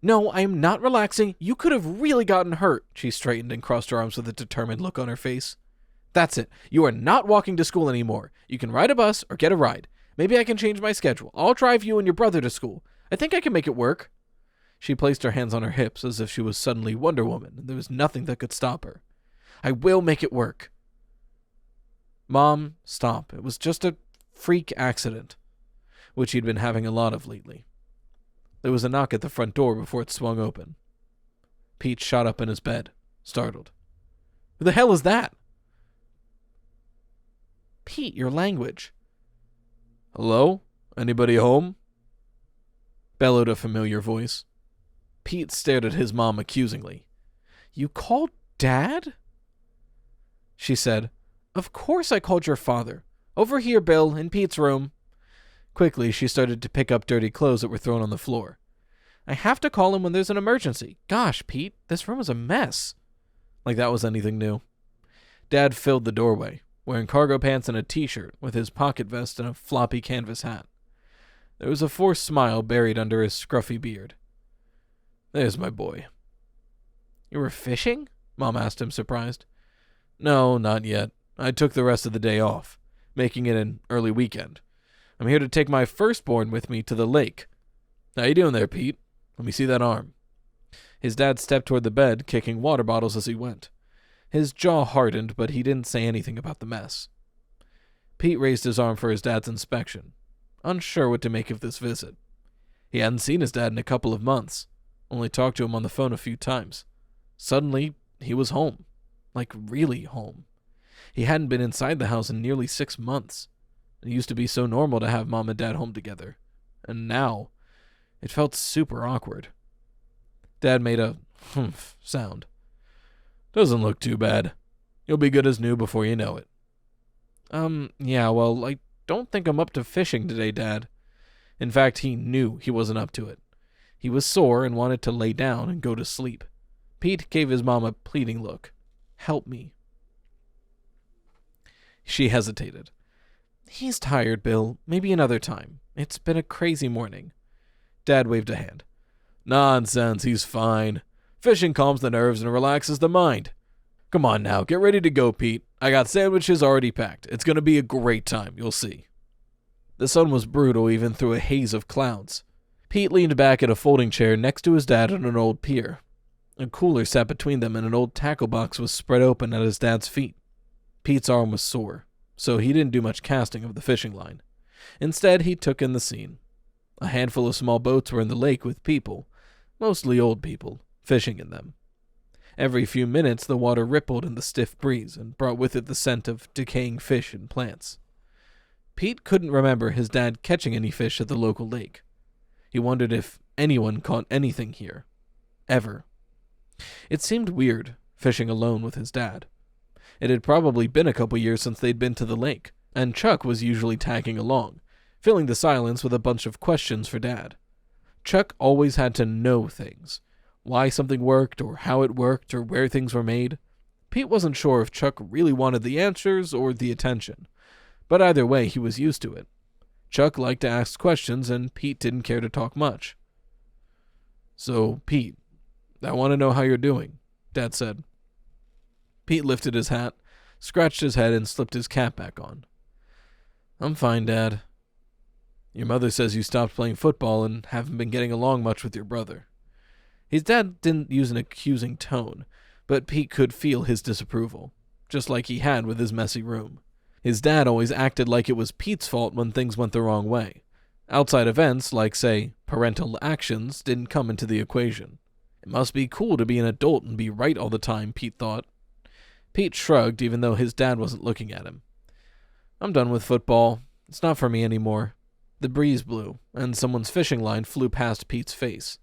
"No, I am not relaxing. You could have really gotten hurt." She straightened and crossed her arms with a determined look on her face. "That's it. You are not walking to school anymore. You can ride a bus or get a ride. Maybe I can change my schedule. I'll drive you and your brother to school. I think I can make it work." She placed her hands on her hips as if she was suddenly Wonder Woman, and there was nothing that could stop her. "I will make it work." "Mom, stop. It was just a freak accident," which he'd been having a lot of lately. There was a knock at the front door before it swung open. Pete shot up in his bed, startled. "Who the hell is that?" "Pete, your language." "Hello? Anybody home?" bellowed a familiar voice. Pete stared at his mom accusingly. "You called Dad?" She said, "Of course I called your father. Over here, Bill, in Pete's room." Quickly, she started to pick up dirty clothes that were thrown on the floor. "I have to call him when there's an emergency. Gosh, Pete, this room is a mess." Like that was anything new. Dad filled the doorway, wearing cargo pants and a t-shirt with his pocket vest and a floppy canvas hat. There was a forced smile buried under his scruffy beard. "There's my boy." "You were fishing?" Mom asked him, surprised. "No, not yet. I took the rest of the day off, making it an early weekend. I'm here to take my firstborn with me to the lake. How you doing there, Pete? Let me see that arm." His dad stepped toward the bed, kicking water bottles as he went. His jaw hardened, but he didn't say anything about the mess. Pete raised his arm for his dad's inspection, unsure what to make of this visit. He hadn't seen his dad in a couple of months, only talked to him on the phone a few times. Suddenly, he was home. Like, really home. He hadn't been inside the house in nearly 6 months. It used to be so normal to have Mom and Dad home together. and now it felt super awkward. Dad made a humph sound. Doesn't look too bad. You'll be good as new before you know it. Yeah, well, I don't think I'm up to fishing today, Dad. In fact, he knew he wasn't up to it. He was sore and wanted to lay down and go to sleep. Pete gave his mom a pleading look. Help me. She hesitated. He's tired, Bill. Maybe another time. It's been a crazy morning. Dad waved a hand. Nonsense, he's fine. Fishing calms the nerves and relaxes the mind. Come on now, get ready to go, Pete. I got sandwiches already packed. It's going to be a great time, you'll see. The sun was brutal even through a haze of clouds. Pete leaned back in a folding chair next to his dad on an old pier. A cooler sat between them and an old tackle box was spread open at his dad's feet. Pete's arm was sore, so he didn't do much casting of the fishing line. Instead, he took in the scene. A handful of small boats were in the lake with people, mostly old people, fishing in them. Every few minutes, the water rippled in the stiff breeze and brought with it the scent of decaying fish and plants. Pete couldn't remember his dad catching any fish at the local lake. He wondered if anyone caught anything here. Ever. It seemed weird, fishing alone with his dad. It had probably been a couple years since they'd been to the lake, and Chuck was usually tagging along, filling the silence with a bunch of questions for Dad. Chuck always had to know things. Why something worked, or how it worked, or where things were made. Pete wasn't sure if Chuck really wanted the answers or the attention, but either way, he was used to it. Chuck liked to ask questions, and Pete didn't care to talk much. So, Pete, I want to know how you're doing, Dad said. Pete lifted his hat, scratched his head, and slipped his cap back on. I'm fine, Dad. Your mother says you stopped playing football and haven't been getting along much with your brother. His dad didn't use an accusing tone, but Pete could feel his disapproval, just like he had with his messy room. His dad always acted like it was Pete's fault when things went the wrong way. Outside events, like, say, parental actions, didn't come into the equation. It must be cool to be an adult and be right all the time, Pete thought. Pete shrugged, even though his dad wasn't looking at him. I'm done with football. It's not for me anymore. The breeze blew, and someone's fishing line flew past Pete's face.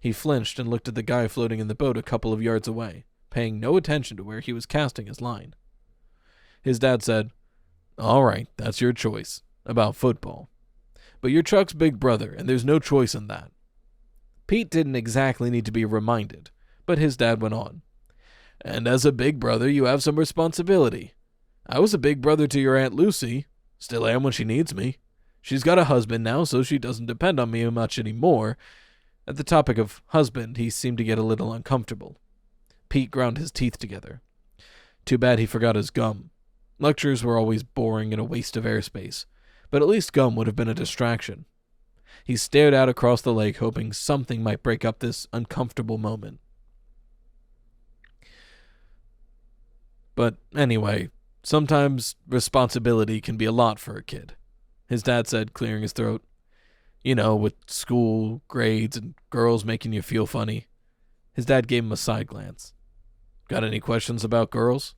He flinched and looked at the guy floating in the boat a couple of yards away, paying no attention to where he was casting his line. His dad said, All right, that's your choice, about football. But you're Chuck's big brother, and there's no choice in that. Pete didn't exactly need to be reminded, but his dad went on. And as a big brother, you have some responsibility. I was a big brother to your Aunt Lucy. Still am when she needs me. She's got a husband now, so she doesn't depend on me much anymore. At the topic of husband, he seemed to get a little uncomfortable. Pete ground his teeth together. Too bad he forgot his gum. Lectures were always boring and a waste of airspace, but at least gum would have been a distraction. He stared out across the lake, hoping something might break up this uncomfortable moment. But anyway, sometimes responsibility can be a lot for a kid, his dad said, clearing his throat. You know, with school, grades, and girls making you feel funny. His dad gave him a side glance. Got any questions about girls?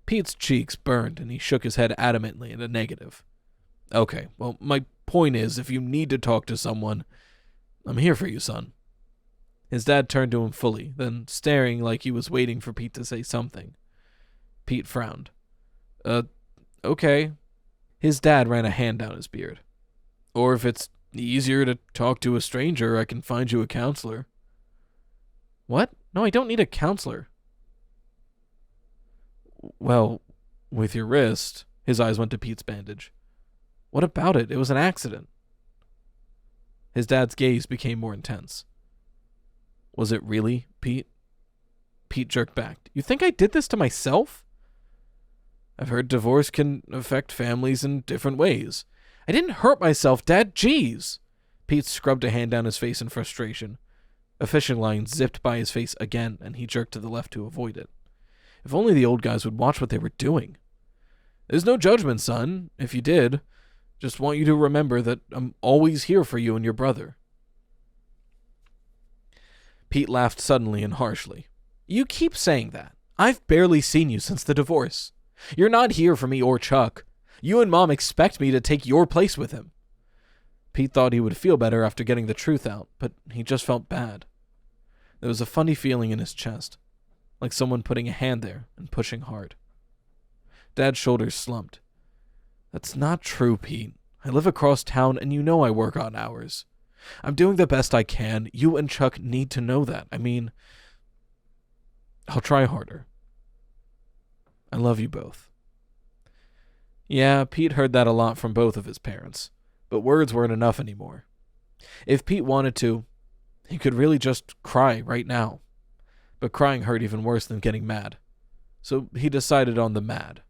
Pete's cheeks burned, and he shook his head adamantly in a negative. Okay, well, my point is, if you need to talk to someone, I'm here for you, son. His dad turned to him fully, then staring like he was waiting for Pete to say something. Pete frowned. Okay. His dad ran a hand down his beard. Or if it's easier to talk to a stranger, I can find you a counselor. What? No, I don't need a counselor. Well, with your wrist, his eyes went to Pete's bandage. What about it? It was an accident. His dad's gaze became more intense. Was it really, Pete? Pete jerked back. You think I did this to myself? I've heard divorce can affect families in different ways. I didn't hurt myself, Dad. Jeez. Pete scrubbed a hand down his face in frustration. A fishing line zipped by his face again, and he jerked to the left to avoid it. If only the old guys would watch what they were doing. There's no judgment, son. If you did, just want you to remember that I'm always here for you and your brother. Pete laughed suddenly and harshly. You keep saying that. I've barely seen you since the divorce. You're not here for me or Chuck. You and Mom expect me to take your place with him. Pete thought he would feel better after getting the truth out, but he just felt bad. There was a funny feeling in his chest, like someone putting a hand there and pushing hard. Dad's shoulders slumped. That's not true, Pete. I live across town and you know I work odd hours. I'm doing the best I can. You and Chuck need to know that. I mean, I'll try harder. I love you both. Yeah, Pete heard that a lot from both of his parents, but words weren't enough anymore. If Pete wanted to, he could really just cry right now. But crying hurt even worse than getting mad. So he decided on the mad.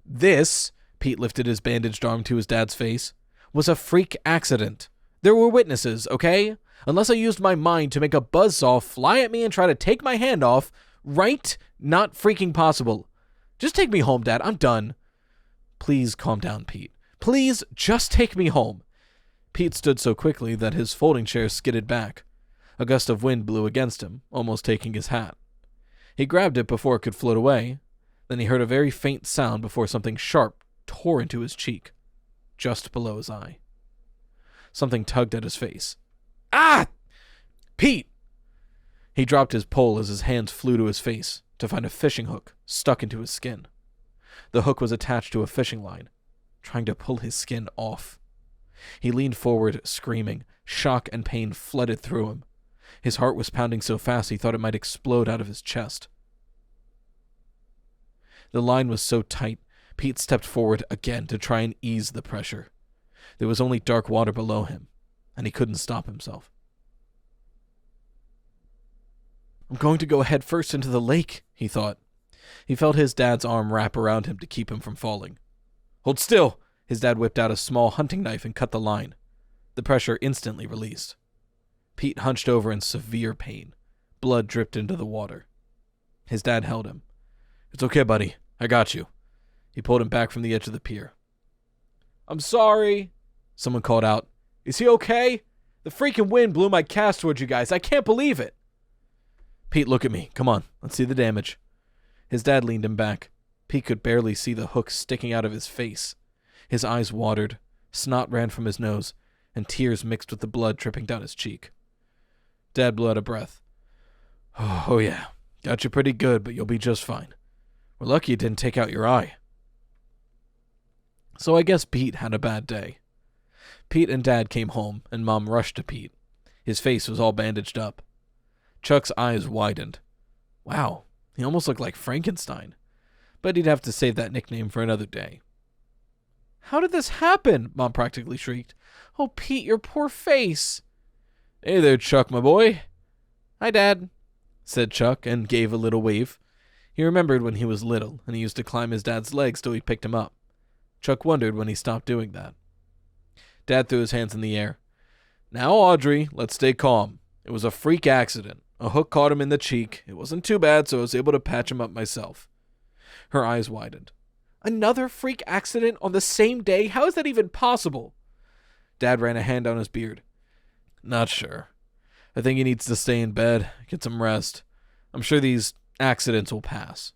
This, Pete lifted his bandaged arm to his dad's face, was a freak accident. There were witnesses, okay? Unless I used my mind to make a buzzsaw fly at me and try to take my hand off, right? Not freaking possible. Just take me home, Dad. I'm done. Please calm down, Pete. Please just take me home. Pete stood so quickly that his folding chair skidded back. A gust of wind blew against him, almost taking his hat. He grabbed it before it could float away. Then he heard a very faint sound before something sharp tore into his cheek, just below his eye. Something tugged at his face. Ah! Pete! He dropped his pole as his hands flew to his face to find a fishing hook stuck into his skin. The hook was attached to a fishing line, trying to pull his skin off. He leaned forward, screaming. Shock and pain flooded through him. His heart was pounding so fast he thought it might explode out of his chest. The line was so tight, Pete stepped forward again to try and ease the pressure. There was only dark water below him, and he couldn't stop himself. I'm going to go head first into the lake, he thought. He felt his dad's arm wrap around him to keep him from falling. Hold still! His dad whipped out a small hunting knife and cut the line. The pressure instantly released. Pete hunched over in severe pain. Blood dripped into the water. His dad held him. It's okay, buddy. I got you. He pulled him back from the edge of the pier. I'm sorry, someone called out. Is he okay? The freaking wind blew my cast towards you guys. I can't believe it. Pete, look at me. Come on, let's see the damage. His dad leaned him back. Pete could barely see the hook sticking out of his face. His eyes watered, snot ran from his nose, and tears mixed with the blood dripping down his cheek. Dad blew out a breath. Oh yeah, got you pretty good, but you'll be just fine. We're lucky it didn't take out your eye. So I guess Pete had a bad day. Pete and Dad came home, and Mom rushed to Pete. His face was all bandaged up. Chuck's eyes widened. Wow, he almost looked like Frankenstein. But he'd have to save that nickname for another day. How did this happen? Mom practically shrieked. Oh, Pete, your poor face. Hey there, Chuck, my boy. Hi, Dad, said Chuck, and gave a little wave. He remembered when he was little, and he used to climb his dad's legs till he picked him up. Chuck wondered when he stopped doing that. Dad threw his hands in the air. Now, Audrey, let's stay calm. It was a freak accident. A hook caught him in the cheek. It wasn't too bad, so I was able to patch him up myself. Her eyes widened. Another freak accident on the same day? How is that even possible? Dad ran a hand down his beard. Not sure. I think he needs to stay in bed, get some rest. I'm sure these accidents will pass.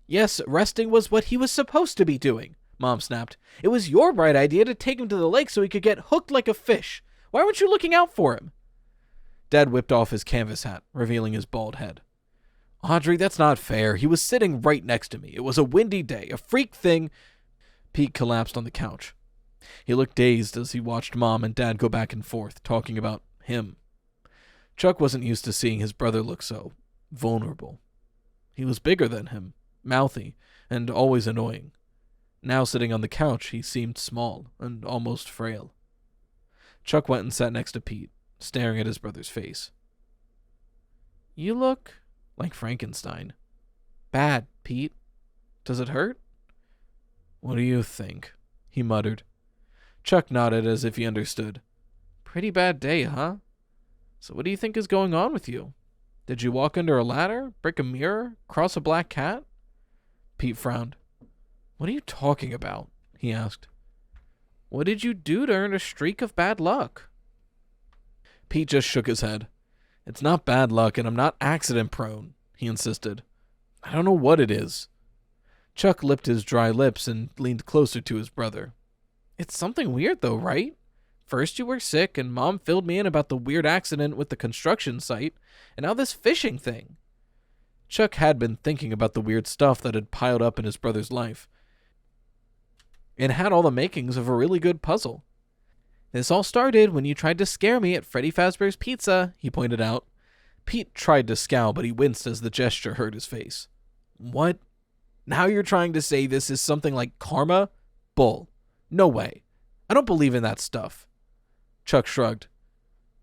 Yes, resting was what he was supposed to be doing, Mom snapped. It was your bright idea to take him to the lake so he could get hooked like a fish. Why weren't you looking out for him? Dad whipped off his canvas hat, revealing his bald head. Audrey, that's not fair. He was sitting right next to me. It was a windy day, a freak thing. Pete collapsed on the couch. He looked dazed as he watched Mom and Dad go back and forth, talking about him. Chuck wasn't used to seeing his brother look so vulnerable. He was bigger than him, mouthy, and always annoying. Now sitting on the couch, he seemed small and almost frail. Chuck went and sat next to Pete, staring at his brother's face. You look like Frankenstein. Bad, Pete. Does it hurt? What do you think? He muttered. Chuck nodded as if he understood. Pretty bad day, huh? So what do you think is going on with you? Did you walk under a ladder, break a mirror, cross a black cat? Pete frowned. What are you talking about? He asked. What did you do to earn a streak of bad luck? Pete just shook his head. It's not bad luck, and I'm not accident-prone, he insisted. I don't know what it is. Chuck lipped his dry lips and leaned closer to his brother. It's something weird though, right? First you were sick and Mom filled me in about the weird accident with the construction site, and now this fishing thing. Chuck had been thinking about the weird stuff that had piled up in his brother's life. It had all the makings of a really good puzzle. This all started when you tried to scare me at Freddy Fazbear's Pizza, he pointed out. Pete tried to scowl, but he winced as the gesture hurt his face. What? Now you're trying to say this is something like karma? Bull. No way. I don't believe in that stuff. Chuck shrugged.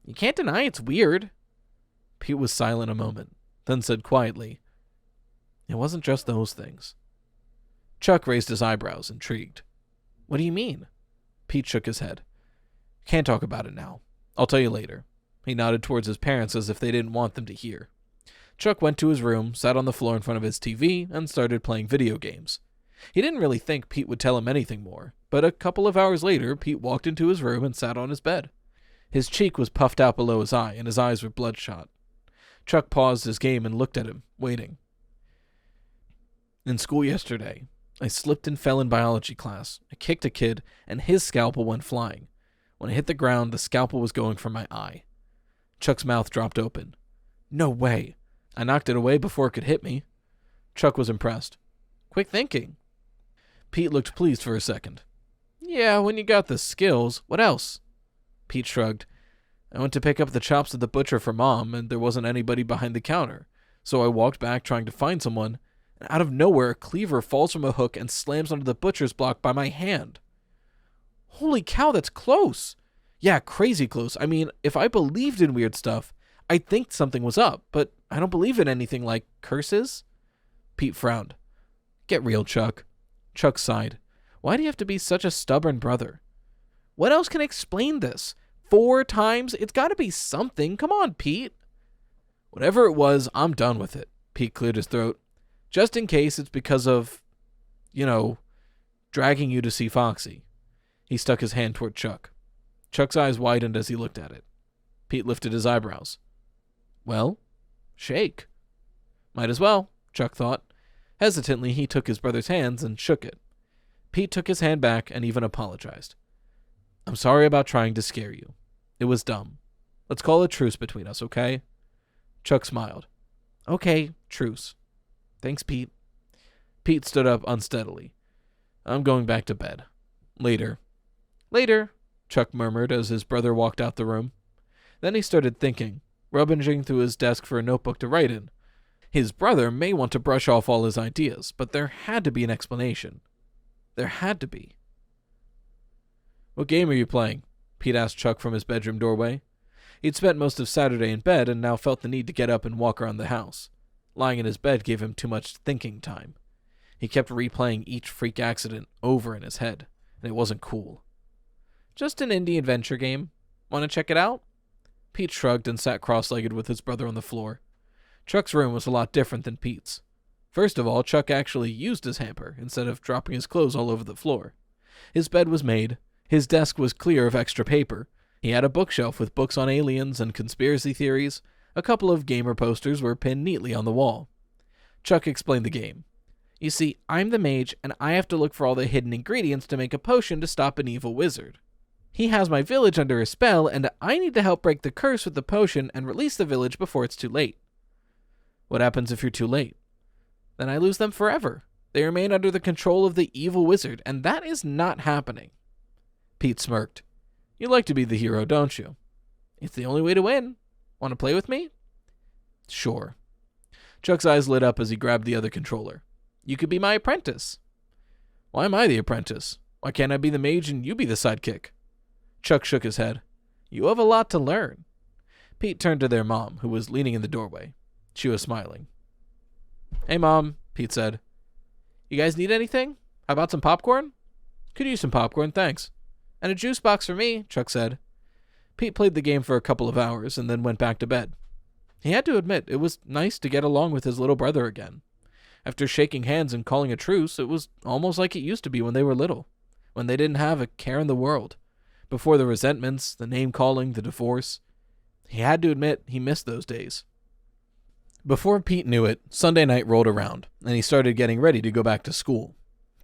You can't deny it's weird. Pete was silent a moment, then said quietly, it wasn't just those things. Chuck raised his eyebrows, intrigued. What do you mean? Pete shook his head. Can't talk about it now. I'll tell you later. He nodded towards his parents as if they didn't want them to hear. Chuck went to his room, sat on the floor in front of his TV, and started playing video games. He didn't really think Pete would tell him anything more, but a couple of hours later, Pete walked into his room and sat on his bed. His cheek was puffed out below his eye, and his eyes were bloodshot. Chuck paused his game and looked at him, waiting. In school yesterday, I slipped and fell in biology class. I kicked a kid, and his scalpel went flying. When I hit the ground, the scalpel was going for my eye. Chuck's mouth dropped open. No way. I knocked it away before it could hit me. Chuck was impressed. Quick thinking. Pete looked pleased for a second. Yeah, when you got the skills, what else? Pete shrugged. I went to pick up the chops at the butcher for Mom, and there wasn't anybody behind the counter. So I walked back trying to find someone, and out of nowhere a cleaver falls from a hook and slams onto the butcher's block by my hand. Holy cow, that's close. Yeah, crazy close. I mean, if I believed in weird stuff, I'd think something was up, but I don't believe in anything like curses. Pete frowned. Get real, Chuck. Chuck sighed. Why do you have to be such a stubborn brother? What else can explain this? 4 times? It's got to be something. Come on, Pete. Whatever it was, I'm done with it. Pete cleared his throat. Just in case it's because of, dragging you to see Foxy. He stuck his hand toward Chuck. Chuck's eyes widened as he looked at it. Pete lifted his eyebrows. Well, shake. Might as well, Chuck thought. Hesitantly, he took his brother's hands and shook it. Pete took his hand back and even apologized. I'm sorry about trying to scare you. It was dumb. Let's call a truce between us, okay? Chuck smiled. Okay, truce. Thanks, Pete. Pete stood up unsteadily. I'm going back to bed. Later. Later, Chuck murmured as his brother walked out the room. Then he started thinking, rummaging through his desk for a notebook to write in. His brother may want to brush off all his ideas, but there had to be an explanation. There had to be. What game are you playing? Pete asked Chuck from his bedroom doorway. He'd spent most of Saturday in bed and now felt the need to get up and walk around the house. Lying in his bed gave him too much thinking time. He kept replaying each freak accident over in his head, and it wasn't cool. Just an indie adventure game. Want to check it out? Pete shrugged and sat cross-legged with his brother on the floor. Chuck's room was a lot different than Pete's. First of all, Chuck actually used his hamper instead of dropping his clothes all over the floor. His bed was made. His desk was clear of extra paper. He had a bookshelf with books on aliens and conspiracy theories. A couple of gamer posters were pinned neatly on the wall. Chuck explained the game. You see, I'm the mage, and I have to look for all the hidden ingredients to make a potion to stop an evil wizard. He has my village under a spell, and I need to help break the curse with the potion and release the village before it's too late. What happens if you're too late? Then I lose them forever. They remain under the control of the evil wizard, and that is not happening. Pete smirked. You like to be the hero, don't you? It's the only way to win. Want to play with me? Sure. Chuck's eyes lit up as he grabbed the other controller. You could be my apprentice. Why am I the apprentice? Why can't I be the mage and you be the sidekick? Chuck shook his head. You have a lot to learn. Pete turned to their mom, who was leaning in the doorway. She was smiling. Hey, Mom, Pete said. You guys need anything? How about some popcorn? Could use some popcorn, thanks. And a juice box for me, Chuck said. Pete played the game for a couple of hours and then went back to bed. He had to admit it was nice to get along with his little brother again. After shaking hands and calling a truce, it was almost like it used to be when they were little, when they didn't have a care in the world. Before the resentments, the name-calling, the divorce. He had to admit he missed those days. Before Pete knew it, Sunday night rolled around, and he started getting ready to go back to school.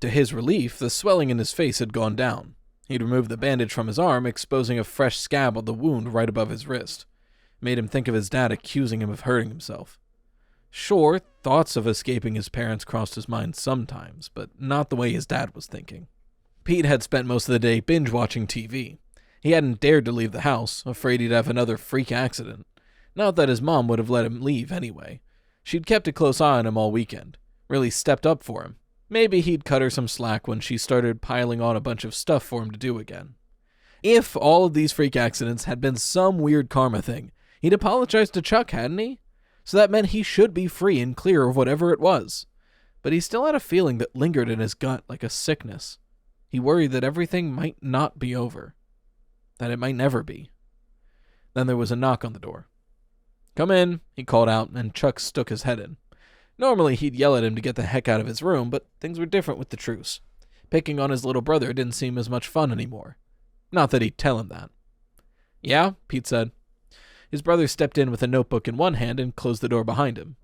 To his relief, the swelling in his face had gone down. He'd removed the bandage from his arm, exposing a fresh scab on the wound right above his wrist. Made him think of his dad accusing him of hurting himself. Sure, thoughts of escaping his parents crossed his mind sometimes, but not the way his dad was thinking. Pete had spent most of the day binge-watching TV. He hadn't dared to leave the house, afraid he'd have another freak accident. Not that his mom would have let him leave anyway. She'd kept a close eye on him all weekend. Really stepped up for him. Maybe he'd cut her some slack when she started piling on a bunch of stuff for him to do again. If all of these freak accidents had been some weird karma thing, he'd apologized to Chuck, hadn't he? So that meant he should be free and clear of whatever it was. But he still had a feeling that lingered in his gut like a sickness. He worried that everything might not be over. That it might never be. Then there was a knock on the door. "Come in," he called out, and Chuck stuck his head in. Normally he'd yell at him to get the heck out of his room, but things were different with the truce. Picking on his little brother didn't seem as much fun anymore. Not that he'd tell him that. "Yeah?" Pete said. His brother stepped in with a notebook in one hand and closed the door behind him.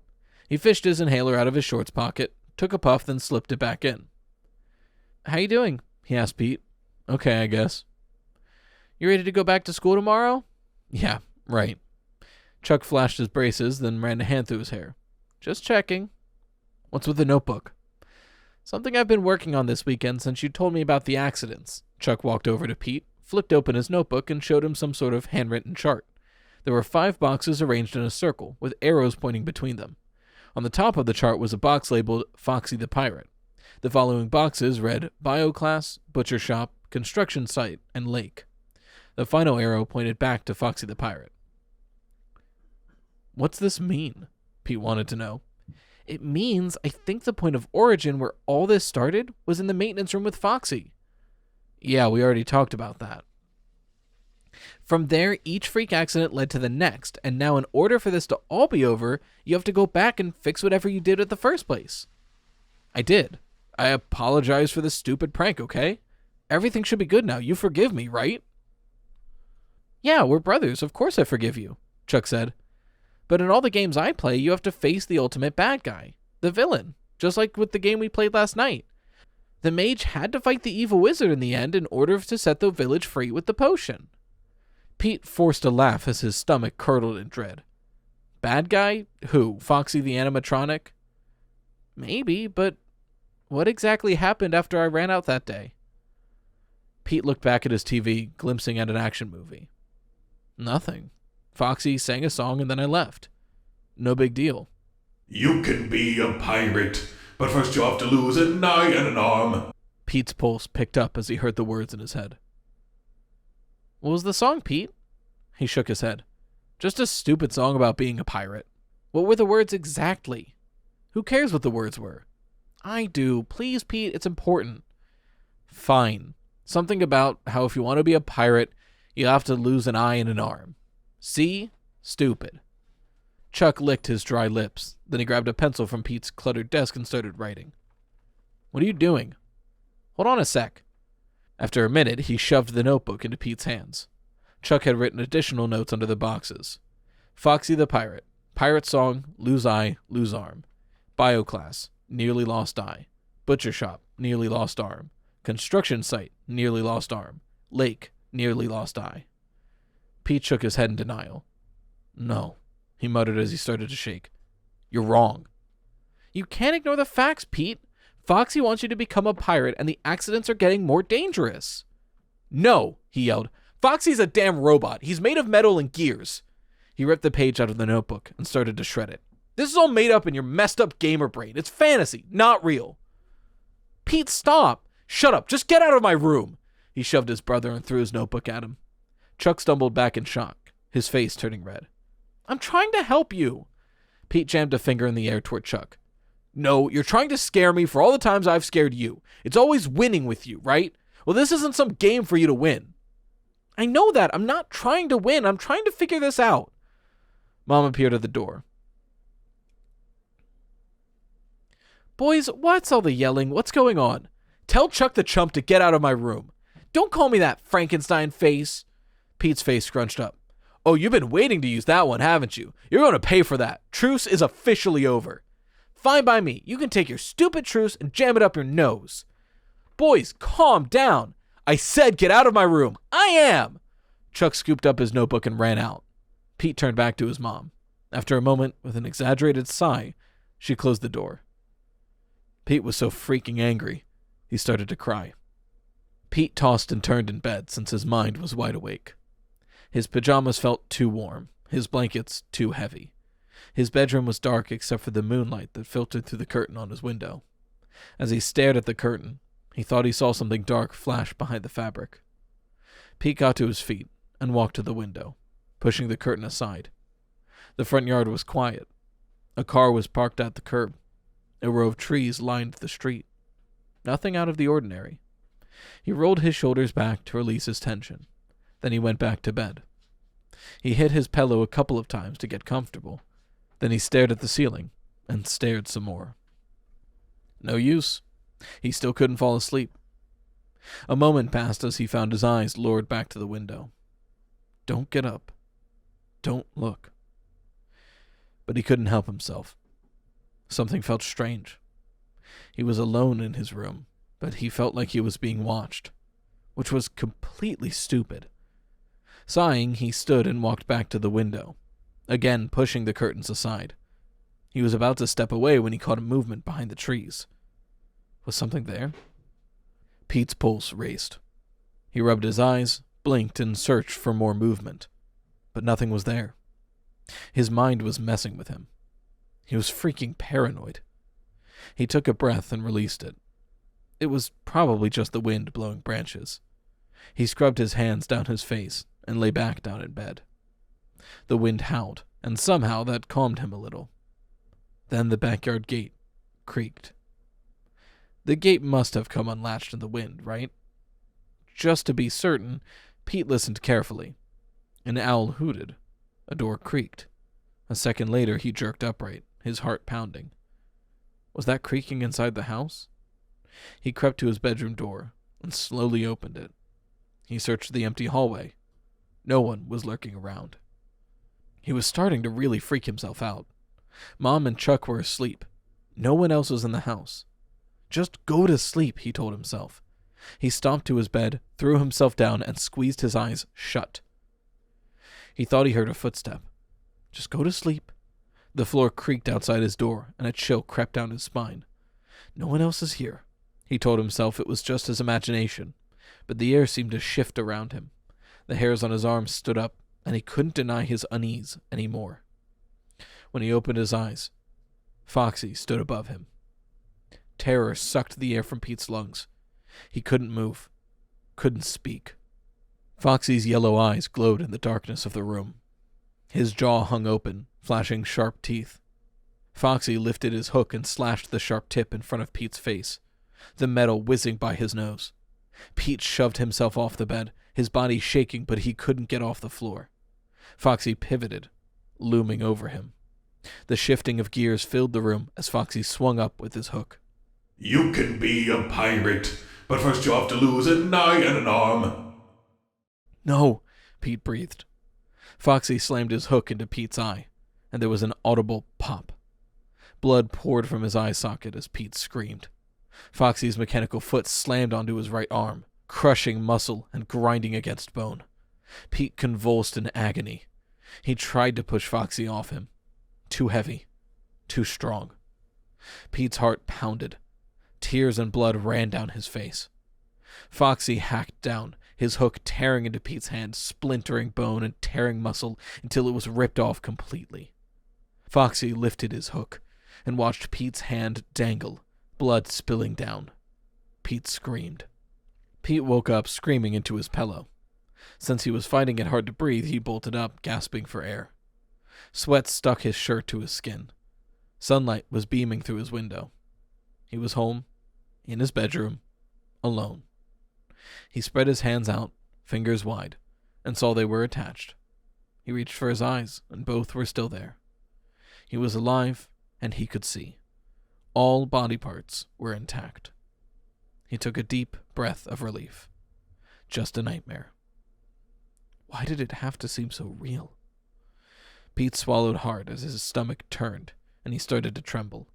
He fished his inhaler out of his shorts pocket, took a puff, then slipped it back in. "How you doing?" he asked Pete. "Okay, I guess." "You ready to go back to school tomorrow?" "Yeah, right." Chuck flashed his braces, then ran a hand through his hair. "Just checking." "What's with the notebook?" "Something I've been working on this weekend since you told me about the accidents." Chuck walked over to Pete, flipped open his notebook, and showed him some sort of handwritten chart. There were 5 boxes arranged in a circle, with arrows pointing between them. On the top of the chart was a box labeled Foxy the Pirate. The following boxes read Bio Class, Butcher Shop, Construction Site, and Lake. The final arrow pointed back to Foxy the Pirate. "What's this mean?" Pete wanted to know. "It means I think the point of origin where all this started was in the maintenance room with Foxy." "Yeah, we already talked about that." "From there, each freak accident led to the next, and now in order for this to all be over, you have to go back and fix whatever you did at the first place." "I did. I apologize for the stupid prank, okay? Everything should be good now. You forgive me, right?" "Yeah, we're brothers. Of course I forgive you," Chuck said. "But in all the games I play, you have to face the ultimate bad guy, the villain, just like with the game we played last night. The mage had to fight the evil wizard in the end in order to set the village free with the potion." Pete forced a laugh as his stomach curdled in dread. "Bad guy? Who? Foxy the animatronic?" "Maybe, but what exactly happened after I ran out that day?" Pete looked back at his TV, glimpsing at an action movie. "Nothing. Foxy sang a song and then I left. No big deal." You can be a pirate, but first you have to lose an eye and an arm. Pete's pulse picked up as he heard the words in his head. "What was the song, Pete?" He shook his head. "Just a stupid song about being a pirate. What were the words exactly? Who cares what the words were?" "I do. Please, Pete, it's important." "Fine. Something about how if you want to be a pirate, you have to lose an eye and an arm. See? Stupid." Chuck licked his dry lips. Then he grabbed a pencil from Pete's cluttered desk and started writing. "What are you doing?" "Hold on a sec." After a minute, he shoved the notebook into Pete's hands. Chuck had written additional notes under the boxes. Foxy the Pirate. Pirate Song, lose eye, lose arm. Bio Class, nearly lost eye. Butcher Shop, nearly lost arm. Construction Site, nearly lost arm. Lake, nearly lost eye. Pete shook his head in denial. "No," he muttered as he started to shake. "You're wrong." "You can't ignore the facts, Pete. Foxy wants you to become a pirate, and the accidents are getting more dangerous." "No," he yelled. "Foxy's a damn robot. He's made of metal and gears." He ripped the page out of the notebook and started to shred it. "This is all made up in your messed up gamer brain. It's fantasy, not real." "Pete, stop. Shut up. Just get out of my room." He shoved his brother and threw his notebook at him. Chuck stumbled back in shock, his face turning red. "I'm trying to help you." Pete jammed a finger in the air toward Chuck. "No, you're trying to scare me for all the times I've scared you. It's always winning with you, right? Well, this isn't some game for you to win." "I know that. I'm not trying to win. I'm trying to figure this out." Mom appeared at the door. "Boys, what's all the yelling? What's going on? Tell Chuck the chump to get out of my room. Don't call me that, Frankenstein face." Pete's face scrunched up. "Oh, you've been waiting to use that one, haven't you? You're going to pay for that. Truce is officially over." "Fine by me. You can take your stupid truce and jam it up your nose." "Boys, calm down. I said get out of my room. I am! Chuck scooped up his notebook and ran out. Pete turned back to his mom. After a moment, with an exaggerated sigh, she closed the door. Pete was so freaking angry, he started to cry. Pete tossed and turned in bed since his mind was wide awake. His pajamas felt too warm, his blankets too heavy. His bedroom was dark except for the moonlight that filtered through the curtain on his window. As he stared at the curtain, he thought he saw something dark flash behind the fabric. Pete got to his feet and walked to the window, pushing the curtain aside. The front yard was quiet. A car was parked at the curb. A row of trees lined the street. Nothing out of the ordinary. He rolled his shoulders back to release his tension. Then he went back to bed. He hit his pillow a couple of times to get comfortable. Then he stared at the ceiling and stared some more. No use. He still couldn't fall asleep. A moment passed as he found his eyes lured back to the window. Don't get up. Don't look. But he couldn't help himself. Something felt strange. He was alone in his room, but he felt like he was being watched, which was completely stupid. Sighing, he stood and walked back to the window, again pushing the curtains aside. He was about to step away when he caught a movement behind the trees. Was something there? Pete's pulse raced. He rubbed his eyes, blinked, and searched for more movement, but nothing was there. His mind was messing with him. He was freaking paranoid. He took a breath and released it. It was probably just the wind blowing branches. He scrubbed his hands down his face and lay back down in bed. The wind howled, and somehow that calmed him a little. Then the backyard gate creaked. The gate must have come unlatched in the wind, right? Just to be certain, Pete listened carefully. An owl hooted. A door creaked. A second later, he jerked upright, his heart pounding. Was that creaking inside the house? He crept to his bedroom door and slowly opened it. He searched the empty hallway. No one was lurking around. He was starting to really freak himself out. Mom and Chuck were asleep. No one else was in the house. Just go to sleep, he told himself. He stomped to his bed, threw himself down, and squeezed his eyes shut. He thought he heard a footstep. Just go to sleep. The floor creaked outside his door, and a chill crept down his spine. No one else is here. He told himself it was just his imagination, but the air seemed to shift around him. The hairs on his arms stood up, and he couldn't deny his unease anymore. When he opened his eyes, Foxy stood above him. Terror sucked the air from Pete's lungs. He couldn't move, couldn't speak. Foxy's yellow eyes glowed in the darkness of the room. His jaw hung open, flashing sharp teeth. Foxy lifted his hook and slashed the sharp tip in front of Pete's face, the metal whizzing by his nose. Pete shoved himself off the bed, his body shaking, but he couldn't get off the floor. Foxy pivoted, looming over him. The shifting of gears filled the room as Foxy swung up with his hook. You can be a pirate, but first you have to lose an eye and an arm. No, Pete breathed. Foxy slammed his hook into Pete's eye, and there was an audible pop. Blood poured from his eye socket as Pete screamed. Foxy's mechanical foot slammed onto his right arm, crushing muscle and grinding against bone. Pete convulsed in agony. He tried to push Foxy off him. Too heavy. Too strong. Pete's heart pounded. Tears and blood ran down his face. Foxy hacked down, his hook tearing into Pete's hand, splintering bone and tearing muscle until it was ripped off completely. Foxy lifted his hook and watched Pete's hand dangle, blood spilling down. Pete screamed. Pete woke up screaming into his pillow. Since he was finding it hard to breathe, he bolted up, gasping for air. Sweat stuck his shirt to his skin. Sunlight was beaming through his window. He was home, in his bedroom, alone. He spread his hands out, fingers wide, and saw they were attached. He reached for his eyes, and both were still there. He was alive, and he could see. All body parts were intact. He took a deep breath of relief. Just a nightmare. Why did it have to seem so real? Pete swallowed hard as his stomach turned, and he started to tremble.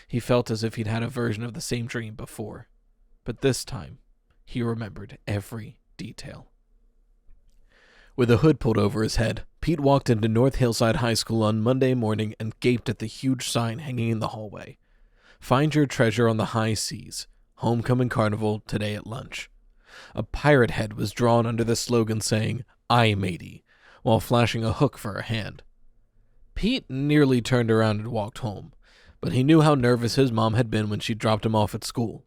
He felt as if he'd had a version of the same dream before, but this time, He remembered every detail. With a hood pulled over his head, Pete walked into North Hillside High School on Monday morning and gaped at the huge sign hanging in the hallway. Find your treasure on the high seas. Homecoming Carnival today at lunch. A pirate head was drawn under the slogan saying, "I matey," while flashing a hook for a hand. Pete nearly turned around and walked home, but he knew how nervous his mom had been when she dropped him off at school.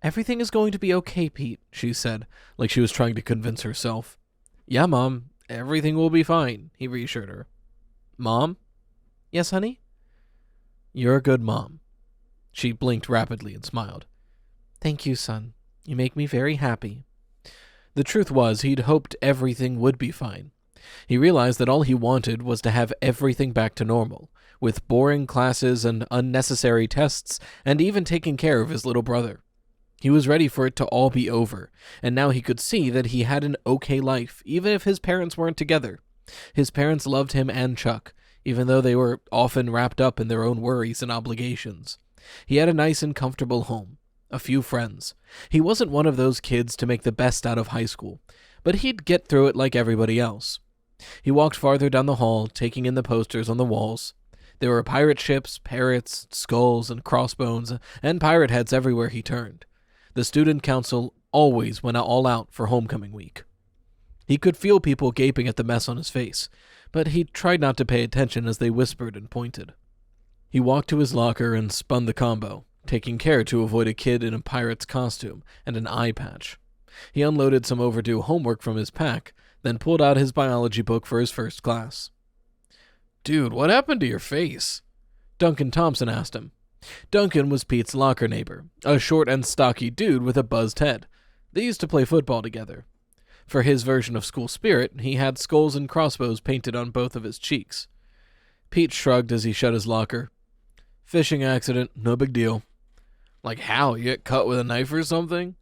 "Everything is going to be okay, Pete," she said, like she was trying to convince herself. "Yeah, Mom, everything will be fine," he reassured her. "Mom?" "Yes, honey?" "You're a good mom." She blinked rapidly and smiled. "Thank you, son. You make me very happy." The truth was, he'd hoped everything would be fine. He realized that all he wanted was to have everything back to normal, with boring classes and unnecessary tests, and even taking care of his little brother. He was ready for it to all be over, and now he could see that he had an okay life, even if his parents weren't together. His parents loved him and Chuck, even though they were often wrapped up in their own worries and obligations. He had a nice and comfortable home, a few friends. He wasn't one of those kids to make the best out of high school, but he'd get through it like everybody else. He walked farther down the hall, taking in the posters on the walls. There were pirate ships, parrots, skulls, and crossbones, and pirate heads everywhere he turned. The student council always went all out for homecoming week. He could feel people gaping at the mess on his face, but he tried not to pay attention as they whispered and pointed. He walked to his locker and spun the combo, taking care to avoid a kid in a pirate's costume and an eye patch. He unloaded some overdue homework from his pack, then pulled out his biology book for his first class. "Dude, what happened to your face?" Duncan Thompson asked him. Duncan was Pete's locker neighbor, a short and stocky dude with a buzzed head. They used to play football together. For his version of school spirit, he had skulls and crossbows painted on both of his cheeks. Pete shrugged as he shut his locker. "Fishing accident, no big deal." "Like how? You get cut with a knife or something?"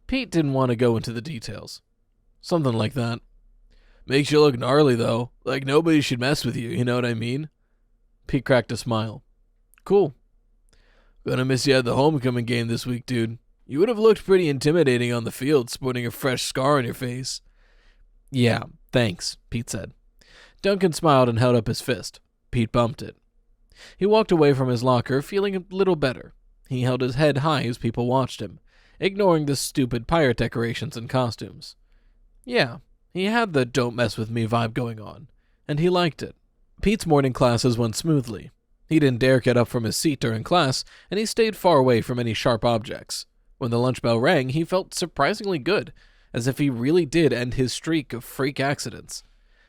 Pete didn't want to go into the details. "Something like that." "Makes you look gnarly, though. Like nobody should mess with you, you know what I mean?" Pete cracked a smile. "Cool. Gonna miss you at the homecoming game this week, dude. You would have looked pretty intimidating on the field, sporting a fresh scar on your face." "Yeah, thanks," Pete said. Duncan smiled and held up his fist. Pete bumped it. He walked away from his locker, feeling a little better. He held his head high as people watched him, ignoring the stupid pirate decorations and costumes. Yeah, he had the "don't mess with me" vibe going on, and he liked it. Pete's morning classes went smoothly. He didn't dare get up from his seat during class, and he stayed far away from any sharp objects. When the lunch bell rang, he felt surprisingly good, as if he really did end his streak of freak accidents.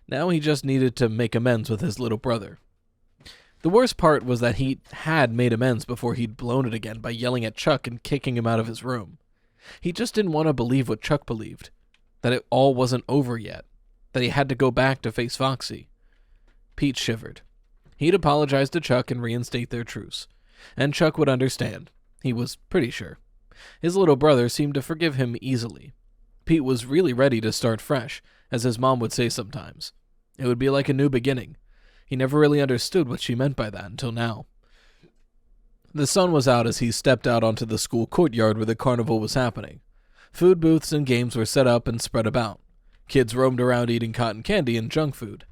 Now he just needed to make amends with his little brother. The worst part was that he had made amends before he'd blown it again by yelling at Chuck and kicking him out of his room. He just didn't want to believe what Chuck believed, that it all wasn't over yet, that he had to go back to face Foxy. Pete shivered. He'd apologize to Chuck and reinstate their truce, and Chuck would understand. He was pretty sure. His little brother seemed to forgive him easily. Pete was really ready to start fresh, as his mom would say sometimes. It would be like a new beginning. He never really understood what she meant by that until now. The sun was out as he stepped out onto the school courtyard where the carnival was happening. Food booths and games were set up and spread about. Kids roamed around eating cotton candy and junk food.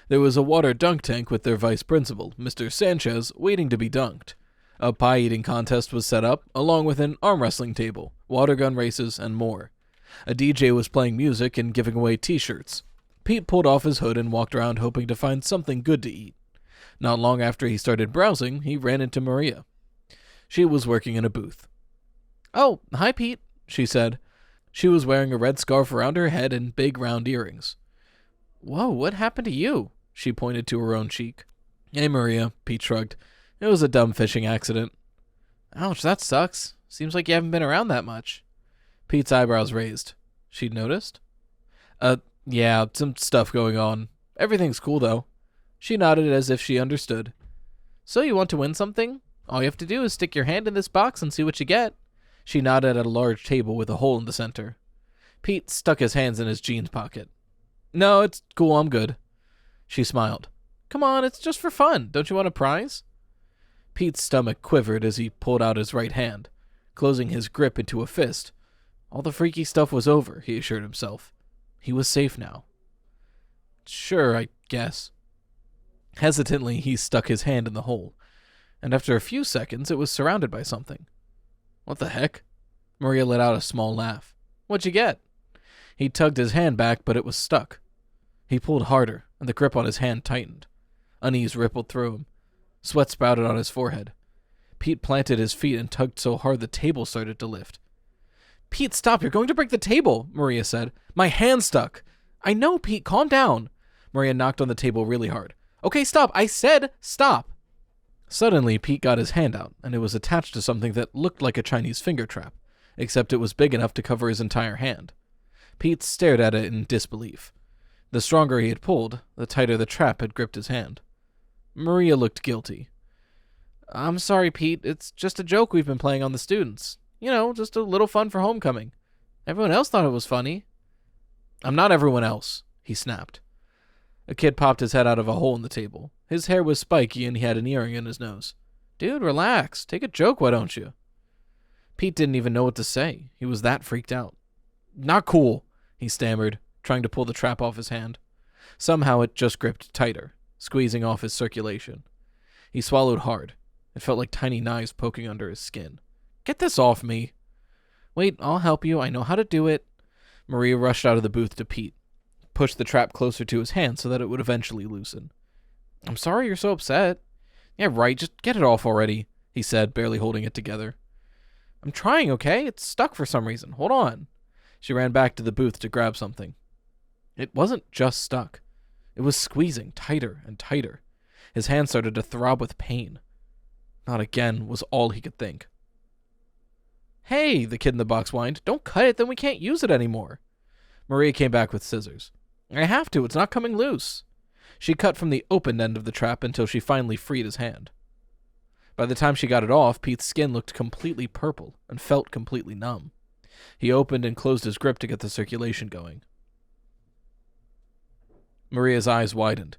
There was a water dunk tank with their vice principal, Mr. Sanchez, waiting to be dunked. A pie-eating contest was set up, along with an arm wrestling table, water gun races, and more. A DJ was playing music and giving away t-shirts. Pete pulled off his hood and walked around hoping to find something good to eat. Not long after he started browsing, he ran into Maria. She was working in a booth. "Oh, hi, Pete," she said. She was wearing a red scarf around her head and big round earrings. "Whoa, what happened to you?" She pointed to her own cheek. "Hey, Maria," Pete shrugged. "It was a dumb fishing accident." "Ouch, that sucks. Seems like you haven't been around that much." Pete's eyebrows raised. She'd noticed? Yeah, some stuff going on. Everything's cool, though." She nodded as if she understood. "So you want to win something? All you have to do is stick your hand in this box and see what you get." She nodded at a large table with a hole in the center. Pete stuck his hands in his jeans pocket. "No, it's cool, I'm good." She smiled. "Come on, it's just for fun. Don't you want a prize?" Pete's stomach quivered as he pulled out his right hand, closing his grip into a fist. All the freaky stuff was over, he assured himself. He was safe now. Sure, I guess. Hesitantly, he stuck his hand in the hole, and after a few seconds, it was surrounded by something. What the heck? Maria let out a small laugh. What'd you get? He tugged his hand back, but it was stuck. He pulled harder, and the grip on his hand tightened. Unease rippled through him. Sweat sprouted on his forehead. Pete planted his feet and tugged so hard the table started to lift. Pete, stop, you're going to break the table, Maria said. My hand's stuck. I know, Pete, calm down. Maria knocked on the table really hard. Okay, stop, I said stop. Suddenly, Pete got his hand out, and it was attached to something that looked like a Chinese finger trap, except it was big enough to cover his entire hand. Pete stared at it in disbelief. The stronger he had pulled, the tighter the trap had gripped his hand. Maria looked guilty. I'm sorry, Pete. It's just a joke we've been playing on the students. You know, just a little fun for homecoming. Everyone else thought it was funny. I'm not everyone else, he snapped. A kid popped his head out of a hole in the table. His hair was spiky and he had an earring in his nose. Dude, relax. Take a joke, why don't you? Pete didn't even know what to say. He was that freaked out. Not cool, he stammered, trying to pull the trap off his hand. Somehow it just gripped tighter, squeezing off his circulation. He swallowed hard. It felt like tiny knives poking under his skin. Get this off me. Wait, I'll help you. I know how to do it. Maria rushed out of the booth to Pete, pushed the trap closer to his hand so that it would eventually loosen. I'm sorry you're so upset. Yeah, right, just get it off already, he said, barely holding it together. I'm trying, okay? It's stuck for some reason. Hold on. She ran back to the booth to grab something. It wasn't just stuck. It was squeezing tighter and tighter. His hand started to throb with pain. Not again was all he could think. Hey, the kid in the box whined. Don't cut it, then we can't use it anymore. Maria came back with scissors. I have to, it's not coming loose. She cut from the opened end of the trap until she finally freed his hand. By the time she got it off, Pete's skin looked completely purple and felt completely numb. He opened and closed his grip to get the circulation going. Maria's eyes widened.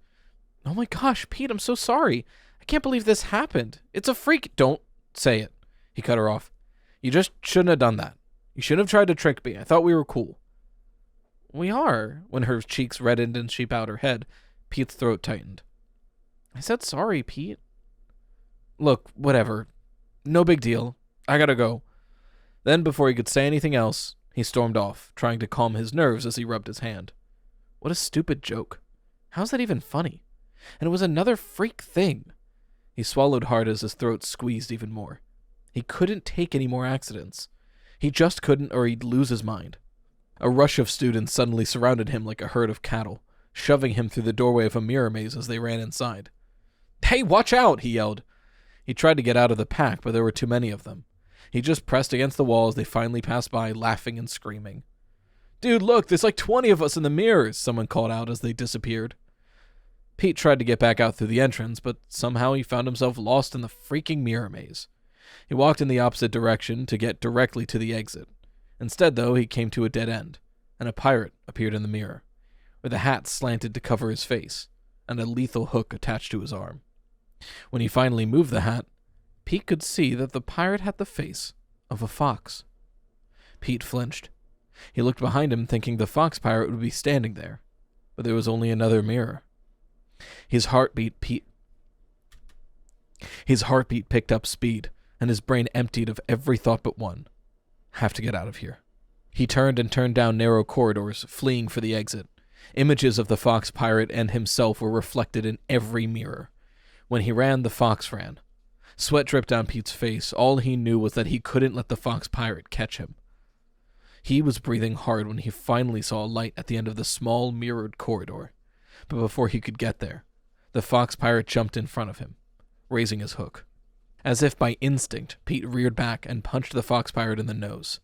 Oh my gosh, Pete, I'm so sorry. I can't believe this happened. It's a freak. Don't say it. He cut her off. You just shouldn't have done that. You shouldn't have tried to trick me. I thought we were cool. We are. When her cheeks reddened and she bowed her head, Pete's throat tightened. I said sorry, Pete. Look, whatever. No big deal. I gotta go. Then, before he could say anything else, he stormed off, trying to calm his nerves as he rubbed his hand. What a stupid joke. How's that even funny? And it was another freak thing. He swallowed hard as his throat squeezed even more. He couldn't take any more accidents. He just couldn't, or he'd lose his mind. A rush of students suddenly surrounded him like a herd of cattle, shoving him through the doorway of a mirror maze as they ran inside. Hey, watch out, he yelled. He tried to get out of the pack, but there were too many of them. He just pressed against the wall as they finally passed by, laughing and screaming. Dude, look, there's like 20 of us in the mirrors, someone called out as they disappeared. Pete tried to get back out through the entrance, but somehow he found himself lost in the freaking mirror maze. He walked in the opposite direction to get directly to the exit. Instead, though, he came to a dead end, and a pirate appeared in the mirror, with a hat slanted to cover his face, and a lethal hook attached to his arm. When he finally moved the hat, Pete could see that the pirate had the face of a fox. Pete flinched. He looked behind him, thinking the fox pirate would be standing there, but there was only another mirror. His heartbeat picked up speed, and his brain emptied of every thought but one. Have to get out of here. He turned down narrow corridors, fleeing for the exit. Images of the fox pirate and himself were reflected in every mirror. When he ran, the fox ran. Sweat dripped down Pete's face. All he knew was that he couldn't let the fox pirate catch him. He was breathing hard when he finally saw a light at the end of the small mirrored corridor. But before he could get there, the fox pirate jumped in front of him, raising his hook. As if by instinct, Pete reared back and punched the fox pirate in the nose.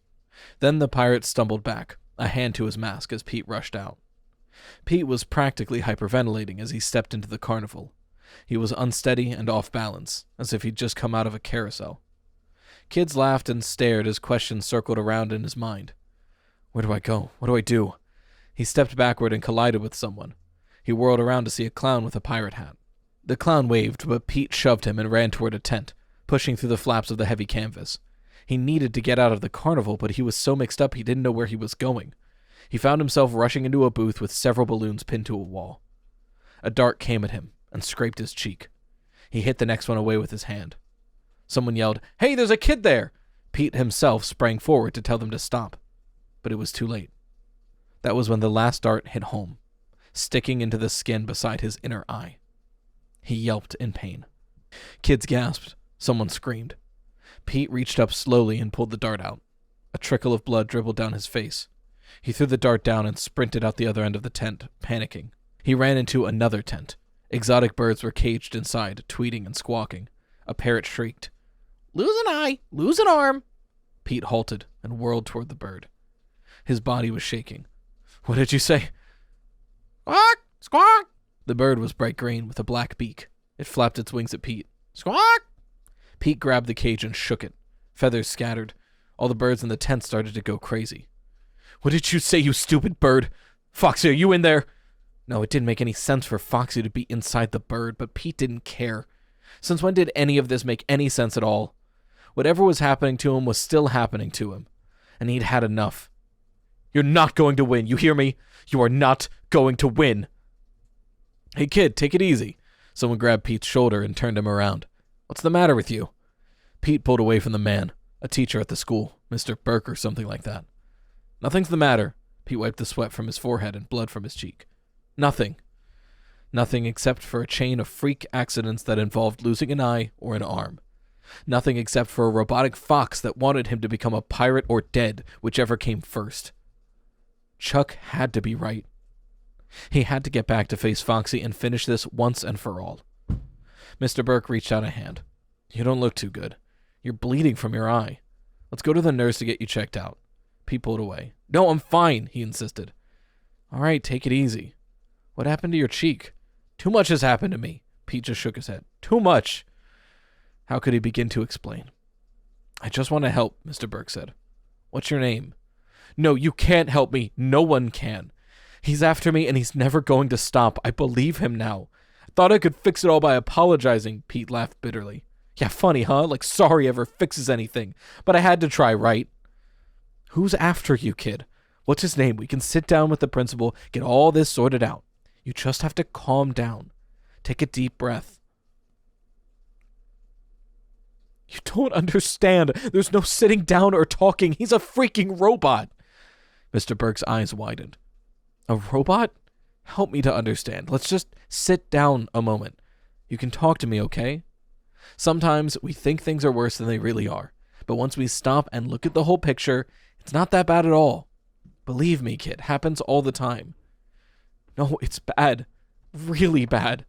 Then the pirate stumbled back, a hand to his mask as Pete rushed out. Pete was practically hyperventilating as he stepped into the carnival. He was unsteady and off balance, as if he'd just come out of a carousel. Kids laughed and stared as questions circled around in his mind. Where do I go? What do I do? He stepped backward and collided with someone. He whirled around to see a clown with a pirate hat. The clown waved, but Pete shoved him and ran toward a tent, pushing through the flaps of the heavy canvas. He needed to get out of the carnival, but he was so mixed up he didn't know where he was going. He found himself rushing into a booth with several balloons pinned to a wall. A dart came at him and scraped his cheek. He hit the next one away with his hand. Someone yelled, "Hey, there's a kid there!" Pete himself sprang forward to tell them to stop, but it was too late. That was when the last dart hit home, sticking into the skin beside his inner eye. He yelped in pain. Kids gasped. Someone screamed. Pete reached up slowly and pulled the dart out. A trickle of blood dribbled down his face. He threw the dart down and sprinted out the other end of the tent, panicking. He ran into another tent. Exotic birds were caged inside, tweeting and squawking. A parrot shrieked, "Lose an eye! Lose an arm!" Pete halted and whirled toward the bird. His body was shaking. "What did you say?" "Squawk! Squawk!" The bird was bright green with a black beak. It flapped its wings at Pete. "Squawk!" Pete grabbed the cage and shook it. Feathers scattered. All the birds in the tent started to go crazy. "What did you say, you stupid bird? Foxy, are you in there?" No, it didn't make any sense for Foxy to be inside the bird, but Pete didn't care. Since when did any of this make any sense at all? Whatever was happening to him was still happening to him, and he'd had enough. "You're not going to win, you hear me? You are not going to win." "Hey kid, take it easy." Someone grabbed Pete's shoulder and turned him around. "What's the matter with you?" Pete pulled away from the man, a teacher at the school, Mr. Burke or something like that. "Nothing's the matter." Pete wiped the sweat from his forehead and blood from his cheek. "Nothing. Nothing except for a chain of freak accidents that involved losing an eye or an arm. Nothing except for a robotic fox that wanted him to become a pirate or dead, whichever came first." Chuck had to be right. He had to get back to face Foxy and finish this once and for all. Mr. Burke reached out a hand. "You don't look too good. You're bleeding from your eye. Let's go to the nurse to get you checked out." Pete pulled away. "No, I'm fine," he insisted. "All right, take it easy. What happened to your cheek?" "Too much has happened to me." Pete just shook his head. "Too much." How could he begin to explain? "I just want to help," Mr. Burke said. "What's your name?" "No, you can't help me. No one can. He's after me and he's never going to stop. I believe him now. I thought I could fix it all by apologizing." Pete laughed bitterly. "Yeah, funny, huh? Like sorry ever fixes anything. But I had to try, right?" "Who's after you, kid? What's his name? We can sit down with the principal, get all this sorted out. You just have to calm down. Take a deep breath." "You don't understand. There's no sitting down or talking. He's a freaking robot." Mr. Burke's eyes widened. "A robot? Help me to understand. Let's just sit down a moment. You can talk to me, okay? Sometimes we think things are worse than they really are. But once we stop and look at the whole picture, it's not that bad at all. Believe me, kid, happens all the time." "No, it's bad. Really bad.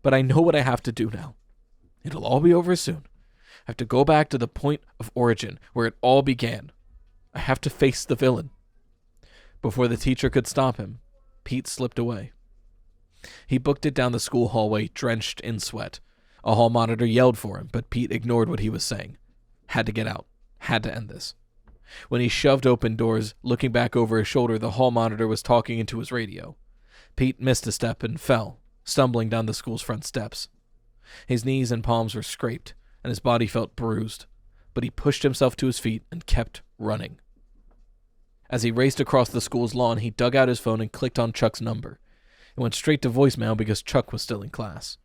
But I know what I have to do now. It'll all be over soon. I have to go back to the point of origin, where it all began. I have to face the villain." Before the teacher could stop him, Pete slipped away. He booked it down the school hallway, drenched in sweat. A hall monitor yelled for him, but Pete ignored what he was saying. Had to get out. Had to end this. When he shoved open doors, looking back over his shoulder, the hall monitor was talking into his radio. Pete missed a step and fell, stumbling down the school's front steps. His knees and palms were scraped, and his body felt bruised, but he pushed himself to his feet and kept running. As he raced across the school's lawn, he dug out his phone and clicked on Chuck's number. It went straight to voicemail because Chuck was still in class.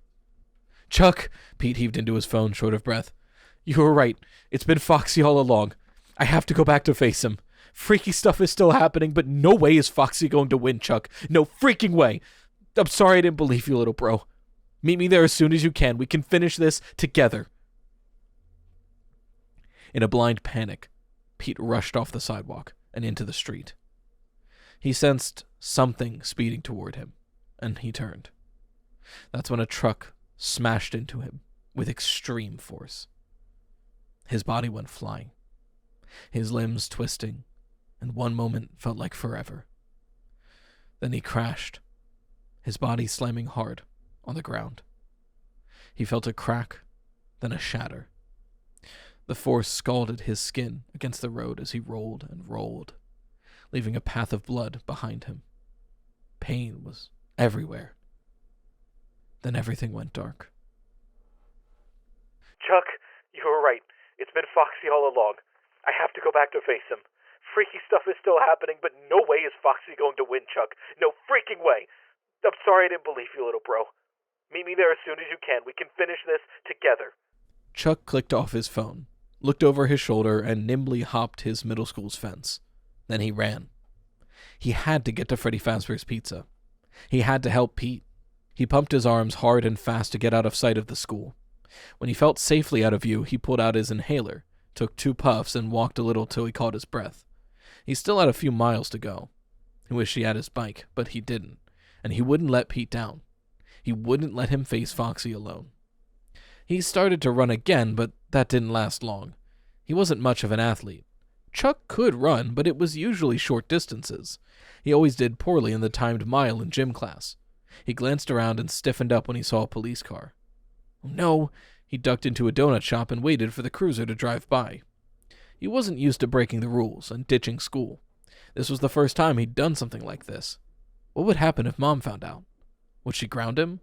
"Chuck," Pete heaved into his phone, short of breath. "You were right. It's been Foxy all along. I have to go back to face him. Freaky stuff is still happening, but no way is Foxy going to win, Chuck. No freaking way. I'm sorry I didn't believe you, little bro. Meet me there as soon as you can. We can finish this together." In a blind panic, Pete rushed off the sidewalk and into the street. He sensed something speeding toward him, and he turned. That's when a truck smashed into him with extreme force. His body went flying, his limbs twisting, and one moment felt like forever. Then he crashed, his body slamming hard on the ground. He felt a crack, then a shatter. The force scalded his skin against the road as he rolled and rolled, leaving a path of blood behind him. Pain was everywhere. Then everything went dark. "Chuck, you were right. It's been Foxy all along. I have to go back to face him. Freaky stuff is still happening, but no way is Foxy going to win, Chuck. No freaking way. I'm sorry I didn't believe you, little bro. Meet me there as soon as you can. We can finish this together. Chuck clicked off his phone, looked over his shoulder, and nimbly hopped his middle school's fence. Then he ran. He had to get to Freddy Fazbear's Pizza. He had to help Pete. He pumped his arms hard and fast to get out of sight of the school. When he felt safely out of view, he pulled out his inhaler, took 2 puffs, and walked a little till he caught his breath. He still had a few miles to go. He wished he had his bike, but he didn't, and he wouldn't let Pete down. He wouldn't let him face Foxy alone. He started to run again, but that didn't last long. He wasn't much of an athlete. Chuck could run, but it was usually short distances. He always did poorly in the timed mile in gym class. He glanced around and stiffened up when he saw a police car. No, he ducked into a donut shop and waited for the cruiser to drive by. He wasn't used to breaking the rules and ditching school. This was the first time he'd done something like this. What would happen if Mom found out? Would she ground him?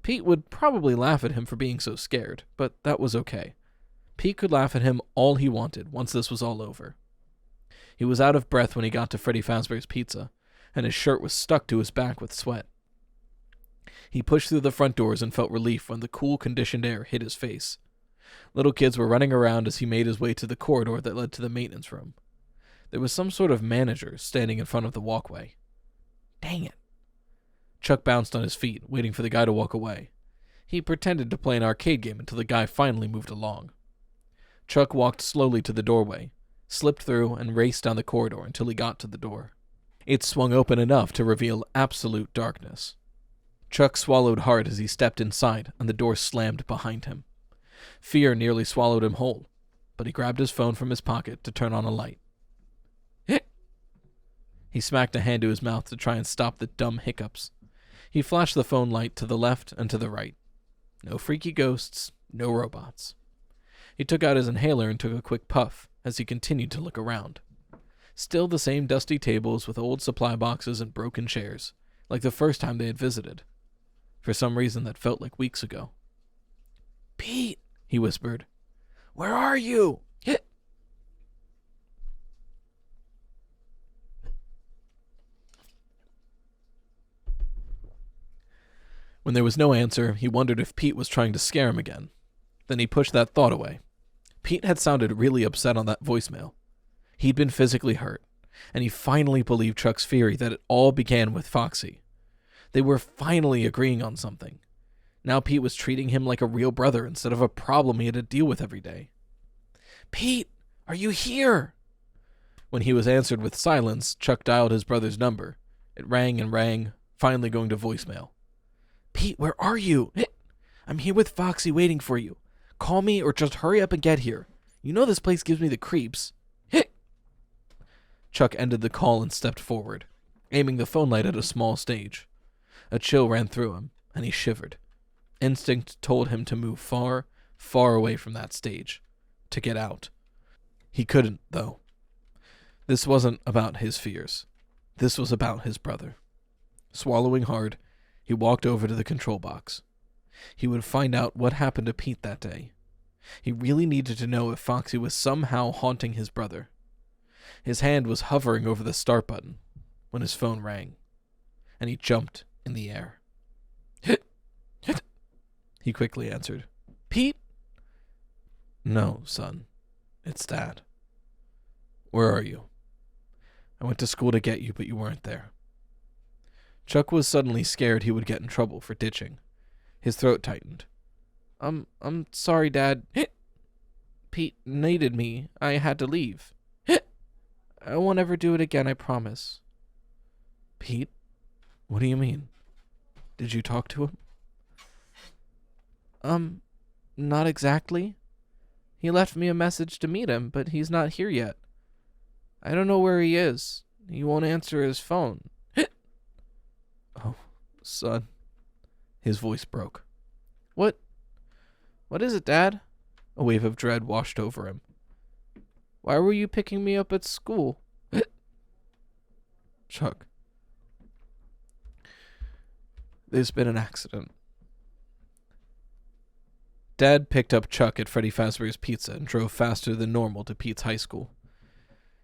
Pete would probably laugh at him for being so scared, but that was okay. Pete could laugh at him all he wanted once this was all over. He was out of breath when he got to Freddy Fazbear's Pizza, and his shirt was stuck to his back with sweat. He pushed through the front doors and felt relief when the cool, conditioned air hit his face. Little kids were running around as he made his way to the corridor that led to the maintenance room. There was some sort of manager standing in front of the walkway. Dang it. Chuck bounced on his feet, waiting for the guy to walk away. He pretended to play an arcade game until the guy finally moved along. Chuck walked slowly to the doorway, slipped through, and raced down the corridor until he got to the door. It swung open enough to reveal absolute darkness. Chuck swallowed hard as he stepped inside, and the door slammed behind him. Fear nearly swallowed him whole, but he grabbed his phone from his pocket to turn on a light. He smacked a hand to his mouth to try and stop the dumb hiccups. He flashed the phone light to the left and to the right. No freaky ghosts, no robots. He took out his inhaler and took a quick puff as he continued to look around. Still the same dusty tables with old supply boxes and broken chairs, like the first time they had visited. For some reason that felt like weeks ago. "Pete," he whispered. "Where are you?" When there was no answer, he wondered if Pete was trying to scare him again. Then he pushed that thought away. Pete had sounded really upset on that voicemail. He'd been physically hurt, and he finally believed Chuck's theory that it all began with Foxy. They were finally agreeing on something. Now Pete was treating him like a real brother instead of a problem he had to deal with every day. "Pete, are you here?" When he was answered with silence, Chuck dialed his brother's number. It rang and rang, finally going to voicemail. "Pete, where are you? I'm here with Foxy waiting for you. Call me or just hurry up and get here. You know this place gives me the creeps." Chuck ended the call and stepped forward, aiming the phone light at a small stage. A chill ran through him, and he shivered. Instinct told him to move far, far away from that stage, to get out. He couldn't, though. This wasn't about his fears. This was about his brother. Swallowing hard, he walked over to the control box. He would find out what happened to Pete that day. He really needed to know if Foxy was somehow haunting his brother. His hand was hovering over the start button when his phone rang, and he jumped in the air. He quickly answered. "Pete?" "No, son. It's Dad." "Where are you?" "I went to school to get you, but you weren't there." Chuck was suddenly scared he would get in trouble for ditching. His throat tightened. I'm sorry, Dad. Pete needed me. I had to leave. I won't ever do it again, I promise." "Pete? What do you mean? Did you talk to him?" Not exactly. He left me a message to meet him, but he's not here yet. I don't know where he is. He won't answer his phone." "Oh, son." His voice broke. What is it, Dad?" A wave of dread washed over him. "Why were you picking me up at school?" "Chuck, there's been an accident." Dad picked up Chuck at Freddy Fazbear's Pizza and drove faster than normal to Pete's high school.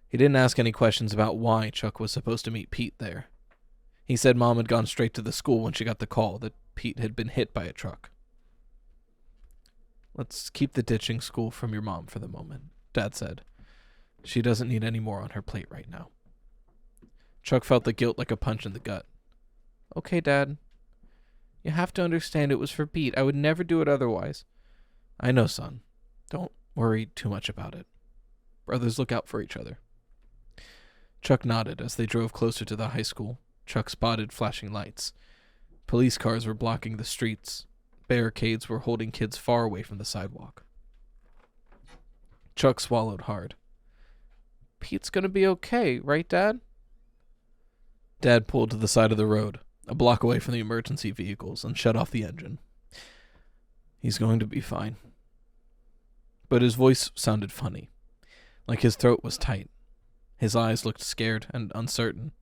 He didn't ask any questions about why Chuck was supposed to meet Pete there. He said Mom had gone straight to the school when she got the call that Pete had been hit by a truck. "Let's keep the ditching school from your mom for the moment," Dad said. "She doesn't need any more on her plate right now." Chuck felt the guilt like a punch in the gut. "Okay, Dad. You have to understand it was for Pete. I would never do it otherwise." "I know, son. Don't worry too much about it. Brothers look out for each other." Chuck nodded as they drove closer to the high school. Chuck spotted flashing lights. Police cars were blocking the streets. Barricades were holding kids far away from the sidewalk. Chuck swallowed hard. "Pete's gonna be okay, right, Dad?" Dad pulled to the side of the road, a block away from the emergency vehicles, and shut off the engine. "He's going to be fine." But his voice sounded funny, like his throat was tight. His eyes looked scared and uncertain,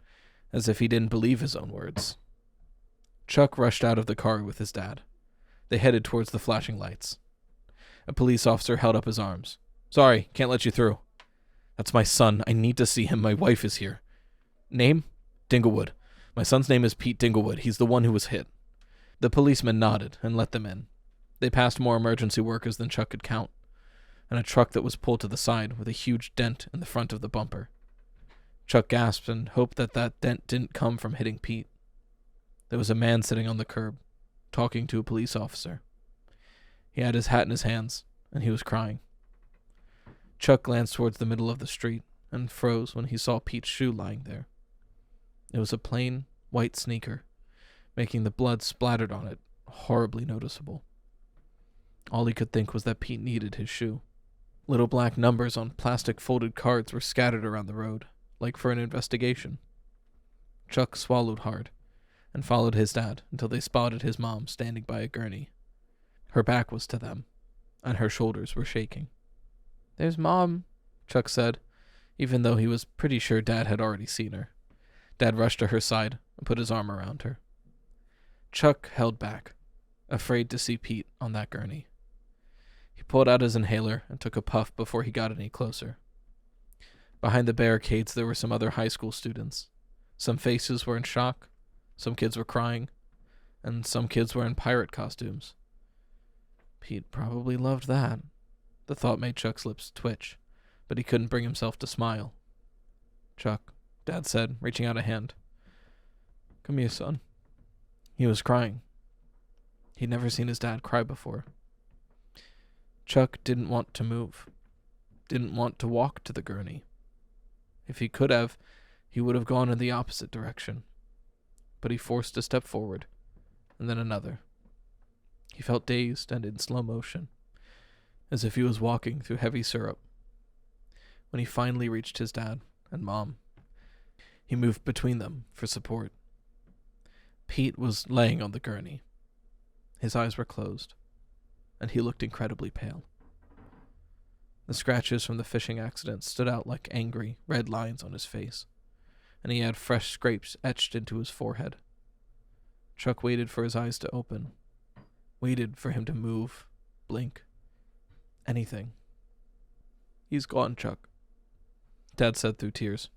as if he didn't believe his own words. Chuck rushed out of the car with his dad. They headed towards the flashing lights. A police officer held up his arms. "Sorry, can't let you through." "That's my son. I need to see him. My wife is here." "Name?" "Dinglewood. My son's name is Pete Dinglewood. He's the one who was hit." The policeman nodded and let them in. They passed more emergency workers than Chuck could count, and a truck that was pulled to the side with a huge dent in the front of the bumper. Chuck gasped and hoped that dent didn't come from hitting Pete. There was a man sitting on the curb, talking to a police officer. He had his hat in his hands, and he was crying. Chuck glanced towards the middle of the street and froze when he saw Pete's shoe lying there. It was a plain, white sneaker, making the blood splattered on it horribly noticeable. All he could think was that Pete needed his shoe. Little black numbers on plastic folded cards were scattered around the road, like for an investigation. Chuck swallowed hard and followed his dad until they spotted his mom standing by a gurney. Her back was to them, and her shoulders were shaking. "There's Mom," Chuck said, even though he was pretty sure Dad had already seen her. Dad rushed to her side and put his arm around her. Chuck held back, afraid to see Pete on that gurney. He pulled out his inhaler and took a puff before he got any closer. Behind the barricades there were some other high school students. Some faces were in shock, some kids were crying, and some kids were in pirate costumes. Pete probably loved that. The thought made Chuck's lips twitch, but he couldn't bring himself to smile. "Chuck," Dad said, reaching out a hand. "Come here, son." He was crying. He'd never seen his dad cry before. Chuck didn't want to move, didn't want to walk to the gurney. If he could have, he would have gone in the opposite direction. But he forced a step forward, and then another. He felt dazed and in slow motion, as if he was walking through heavy syrup. When he finally reached his dad and Mom, he moved between them for support. Pete was laying on the gurney. His eyes were closed, and he looked incredibly pale. The scratches from the fishing accident stood out like angry, red lines on his face, and he had fresh scrapes etched into his forehead. Chuck waited for his eyes to open, waited for him to move, blink, anything. "He's gone, Chuck," Dad said through tears.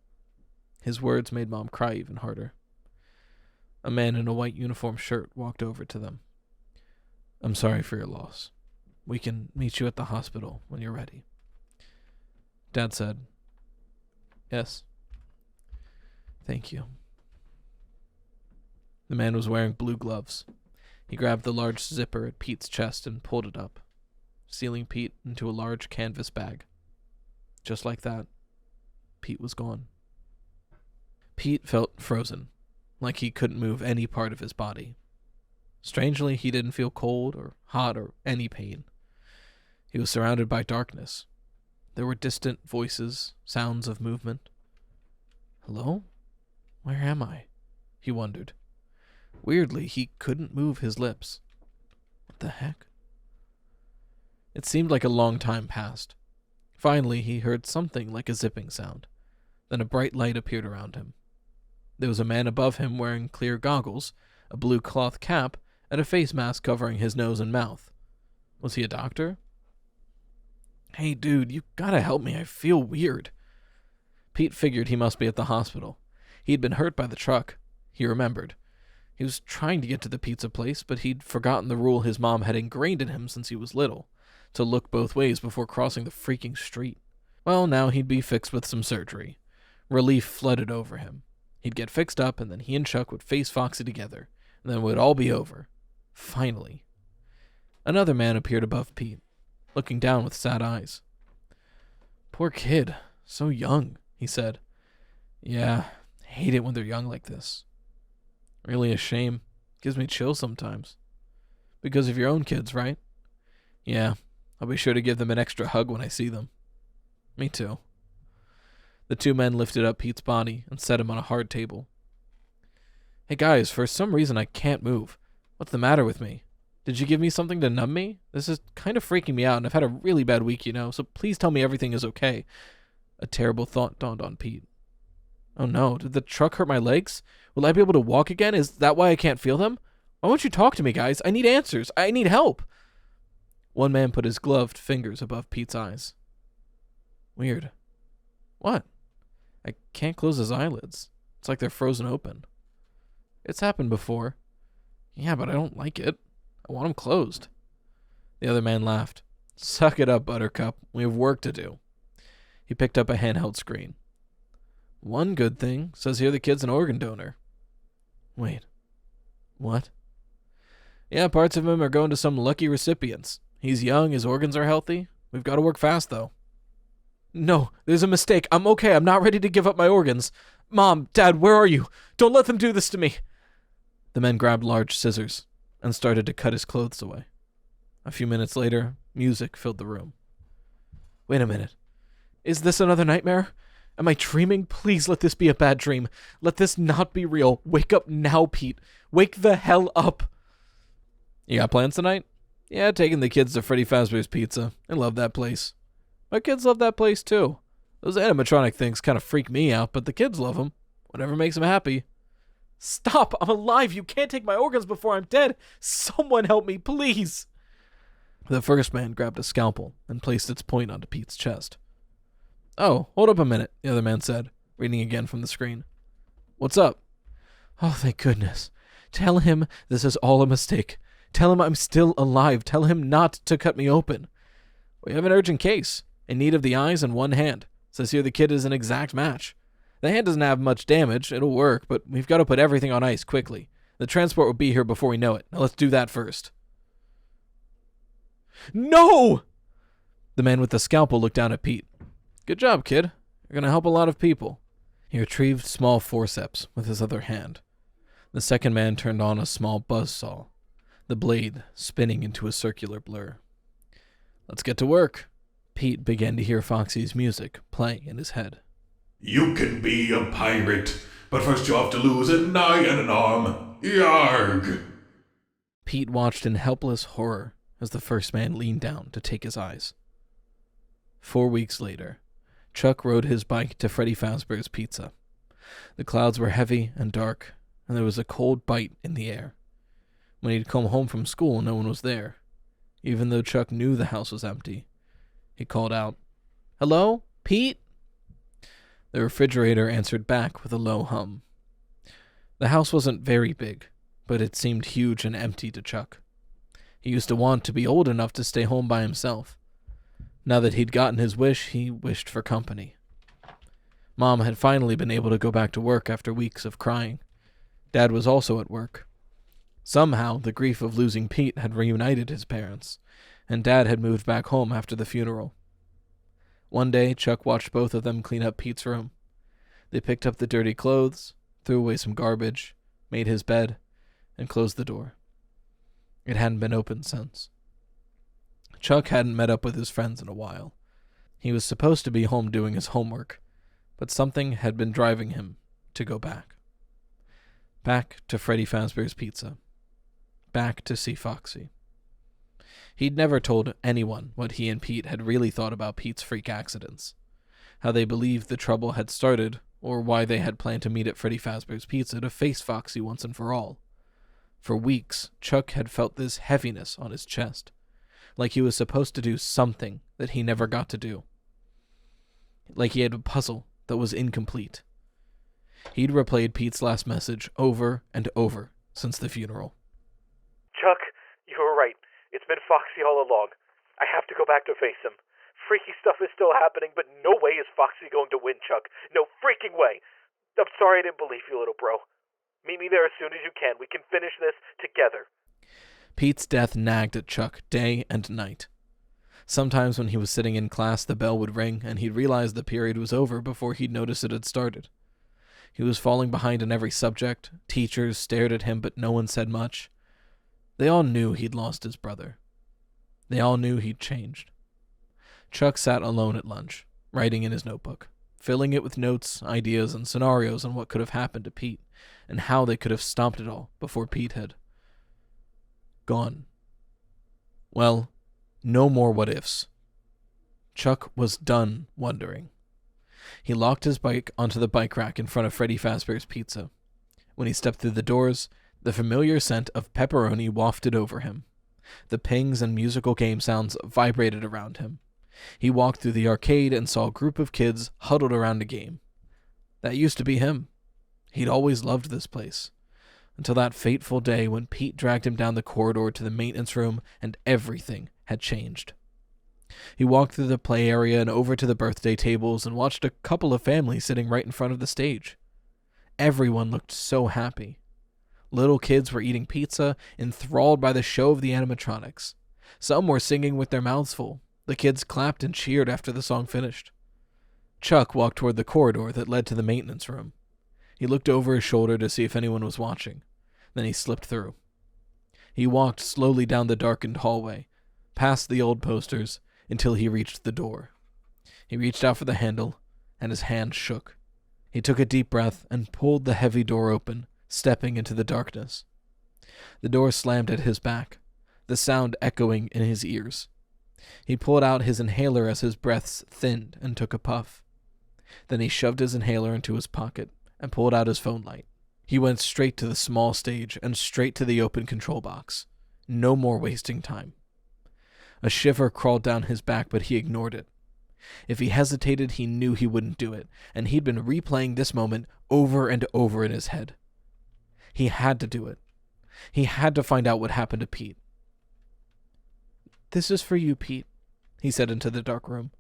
His words made Mom cry even harder. A man in a white uniform shirt walked over to them. "I'm sorry for your loss. We can meet you at the hospital when you're ready." Dad said, "Yes. Thank you." The man was wearing blue gloves. He grabbed the large zipper at Pete's chest and pulled it up, sealing Pete into a large canvas bag. Just like that, Pete was gone. Pete felt frozen, like he couldn't move any part of his body. Strangely, he didn't feel cold or hot or any pain. He was surrounded by darkness. There were distant voices, sounds of movement. "Hello? Where am I?" he wondered. Weirdly, he couldn't move his lips. What the heck? It seemed like a long time passed. Finally, he heard something like a zipping sound. Then a bright light appeared around him. There was a man above him wearing clear goggles, a blue cloth cap, and a face mask covering his nose and mouth. Was he a doctor? Hey, dude, you gotta help me. I feel weird. Pete figured he must be at the hospital. He'd been hurt by the truck. He remembered. He was trying to get to the pizza place, but he'd forgotten the rule his mom had ingrained in him since he was little, to look both ways before crossing the freaking street. Well, now he'd be fixed with some surgery. Relief flooded over him. He'd get fixed up, and then he and Chuck would face Foxy together, and then it would all be over. Finally. Another man appeared above Pete, looking down with sad eyes. Poor kid. So young, he said. Yeah, hate it when they're young like this. Really a shame. Gives me chills sometimes. Because of your own kids, right? Yeah, I'll be sure to give them an extra hug when I see them. Me too. The two men lifted up Pete's body and set him on a hard table. Hey guys, for some reason I can't move. What's the matter with me? Did you give me something to numb me? This is kind of freaking me out, and I've had a really bad week, so please tell me everything is okay. A terrible thought dawned on Pete. Oh no, did the truck hurt my legs? Will I be able to walk again? Is that why I can't feel them? Why won't you talk to me, guys? I need answers. I need help. One man put his gloved fingers above Pete's eyes. Weird. What? I can't close his eyelids. It's like they're frozen open. It's happened before. Yeah, but I don't like it. I want them closed. The other man laughed. Suck it up, Buttercup. We have work to do. He picked up a handheld screen. One good thing says here the kid's an organ donor. Wait. What? Yeah, parts of him are going to some lucky recipients. He's young, his organs are healthy. We've got to work fast, though. No, there's a mistake. I'm okay. I'm not ready to give up my organs. Mom, Dad, where are you? Don't let them do this to me. The men grabbed large scissors and started to cut his clothes away. A few minutes later, music filled the room. Wait a minute. Is this another nightmare? Am I dreaming? Please let this be a bad dream. Let this not be real. Wake up now, Pete. Wake the hell up. You got plans tonight? Yeah, taking the kids to Freddy Fazbear's Pizza. I love that place. My kids love that place, too. Those animatronic things kind of freak me out, but the kids love them. Whatever makes them happy. Stop! I'm alive! You can't take my organs before I'm dead! Someone help me, please! The first man grabbed a scalpel and placed its point onto Pete's chest. Oh, hold up a minute, the other man said, reading again from the screen. What's up? Oh, thank goodness. Tell him this is all a mistake. Tell him I'm still alive. Tell him not to cut me open. We have an urgent case. In need of the eyes and one hand. Says here the kid is an exact match. The hand doesn't have much damage. It'll work, but we've got to put everything on ice quickly. The transport will be here before we know it. Now let's do that first. No! The man with the scalpel looked down at Pete. Good job, kid. You're going to help a lot of people. He retrieved small forceps with his other hand. The second man turned on a small buzzsaw, the blade spinning into a circular blur. Let's get to work. Pete began to hear Foxy's music playing in his head. You can be a pirate, but first you have to lose an eye and an arm. Yarg! Pete watched in helpless horror as the first man leaned down to take his eyes. 4 weeks later, Chuck rode his bike to Freddy Fazbear's Pizza. The clouds were heavy and dark, and there was a cold bite in the air. When he'd come home from school, no one was there. Even though Chuck knew the house was empty, he called out, Hello, Pete? The refrigerator answered back with a low hum. The house wasn't very big, but it seemed huge and empty to Chuck. He used to want to be old enough to stay home by himself. Now that he'd gotten his wish, he wished for company. Mom had finally been able to go back to work after weeks of crying. Dad was also at work. Somehow, the grief of losing Pete had reunited his parents, and Dad had moved back home after the funeral. One day, Chuck watched both of them clean up Pete's room. They picked up the dirty clothes, threw away some garbage, made his bed, and closed the door. It hadn't been opened since. Chuck hadn't met up with his friends in a while. He was supposed to be home doing his homework, but something had been driving him to go back. Back to Freddy Fazbear's Pizza. Back to see Foxy. He'd never told anyone what he and Pete had really thought about Pete's freak accidents, how they believed the trouble had started, or why they had planned to meet at Freddy Fazbear's Pizza to face Foxy once and for all. For weeks, Chuck had felt this heaviness on his chest, like he was supposed to do something that he never got to do. Like he had a puzzle that was incomplete. He'd replayed Pete's last message over and over since the funeral. Chuck, you were right. It's been Foxy all along. I have to go back to face him. Freaky stuff is still happening, but no way is Foxy going to win, Chuck. No freaking way. I'm sorry I didn't believe you, little bro. Meet me there as soon as you can. We can finish this together. Pete's death nagged at Chuck day and night. Sometimes when he was sitting in class, the bell would ring, and he'd realize the period was over before he'd notice it had started. He was falling behind in every subject. Teachers stared at him, but no one said much. They all knew he'd lost his brother. They all knew he'd changed. Chuck sat alone at lunch, writing in his notebook, filling it with notes, ideas, and scenarios on what could have happened to Pete, and how they could have stopped it all before Pete had gone. Well, no more what-ifs. Chuck was done wondering. He locked his bike onto the bike rack in front of Freddy Fazbear's Pizza. When he stepped through the doors, the familiar scent of pepperoni wafted over him. The pings and musical game sounds vibrated around him. He walked through the arcade and saw a group of kids huddled around a game. That used to be him. He'd always loved this place. Until that fateful day when Pete dragged him down the corridor to the maintenance room and everything had changed. He walked through the play area and over to the birthday tables and watched a couple of families sitting right in front of the stage. Everyone looked so happy. Little kids were eating pizza, enthralled by the show of the animatronics. Some were singing with their mouths full. The kids clapped and cheered after the song finished. Chuck walked toward the corridor that led to the maintenance room. He looked over his shoulder to see if anyone was watching. Then he slipped through. He walked slowly down the darkened hallway, past the old posters, until he reached the door. He reached out for the handle, and his hand shook. He took a deep breath and pulled the heavy door open, stepping into the darkness. The door slammed at his back, the sound echoing in his ears. He pulled out his inhaler as his breaths thinned and took a puff. Then he shoved his inhaler into his pocket and pulled out his phone light. He went straight to the small stage and straight to the open control box. No more wasting time. A shiver crawled down his back, but he ignored it. If he hesitated, he knew he wouldn't do it, and he'd been replaying this moment over and over in his head. He had to do it. He had to find out what happened to Pete. "This is for you, Pete," he said into the dark room.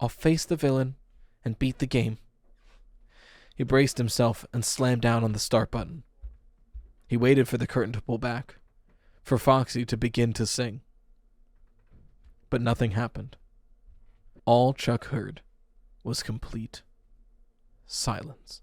"I'll face the villain and beat the game." He braced himself and slammed down on the start button. He waited for the curtain to pull back, for Foxy to begin to sing. But nothing happened. All Chuck heard was complete silence.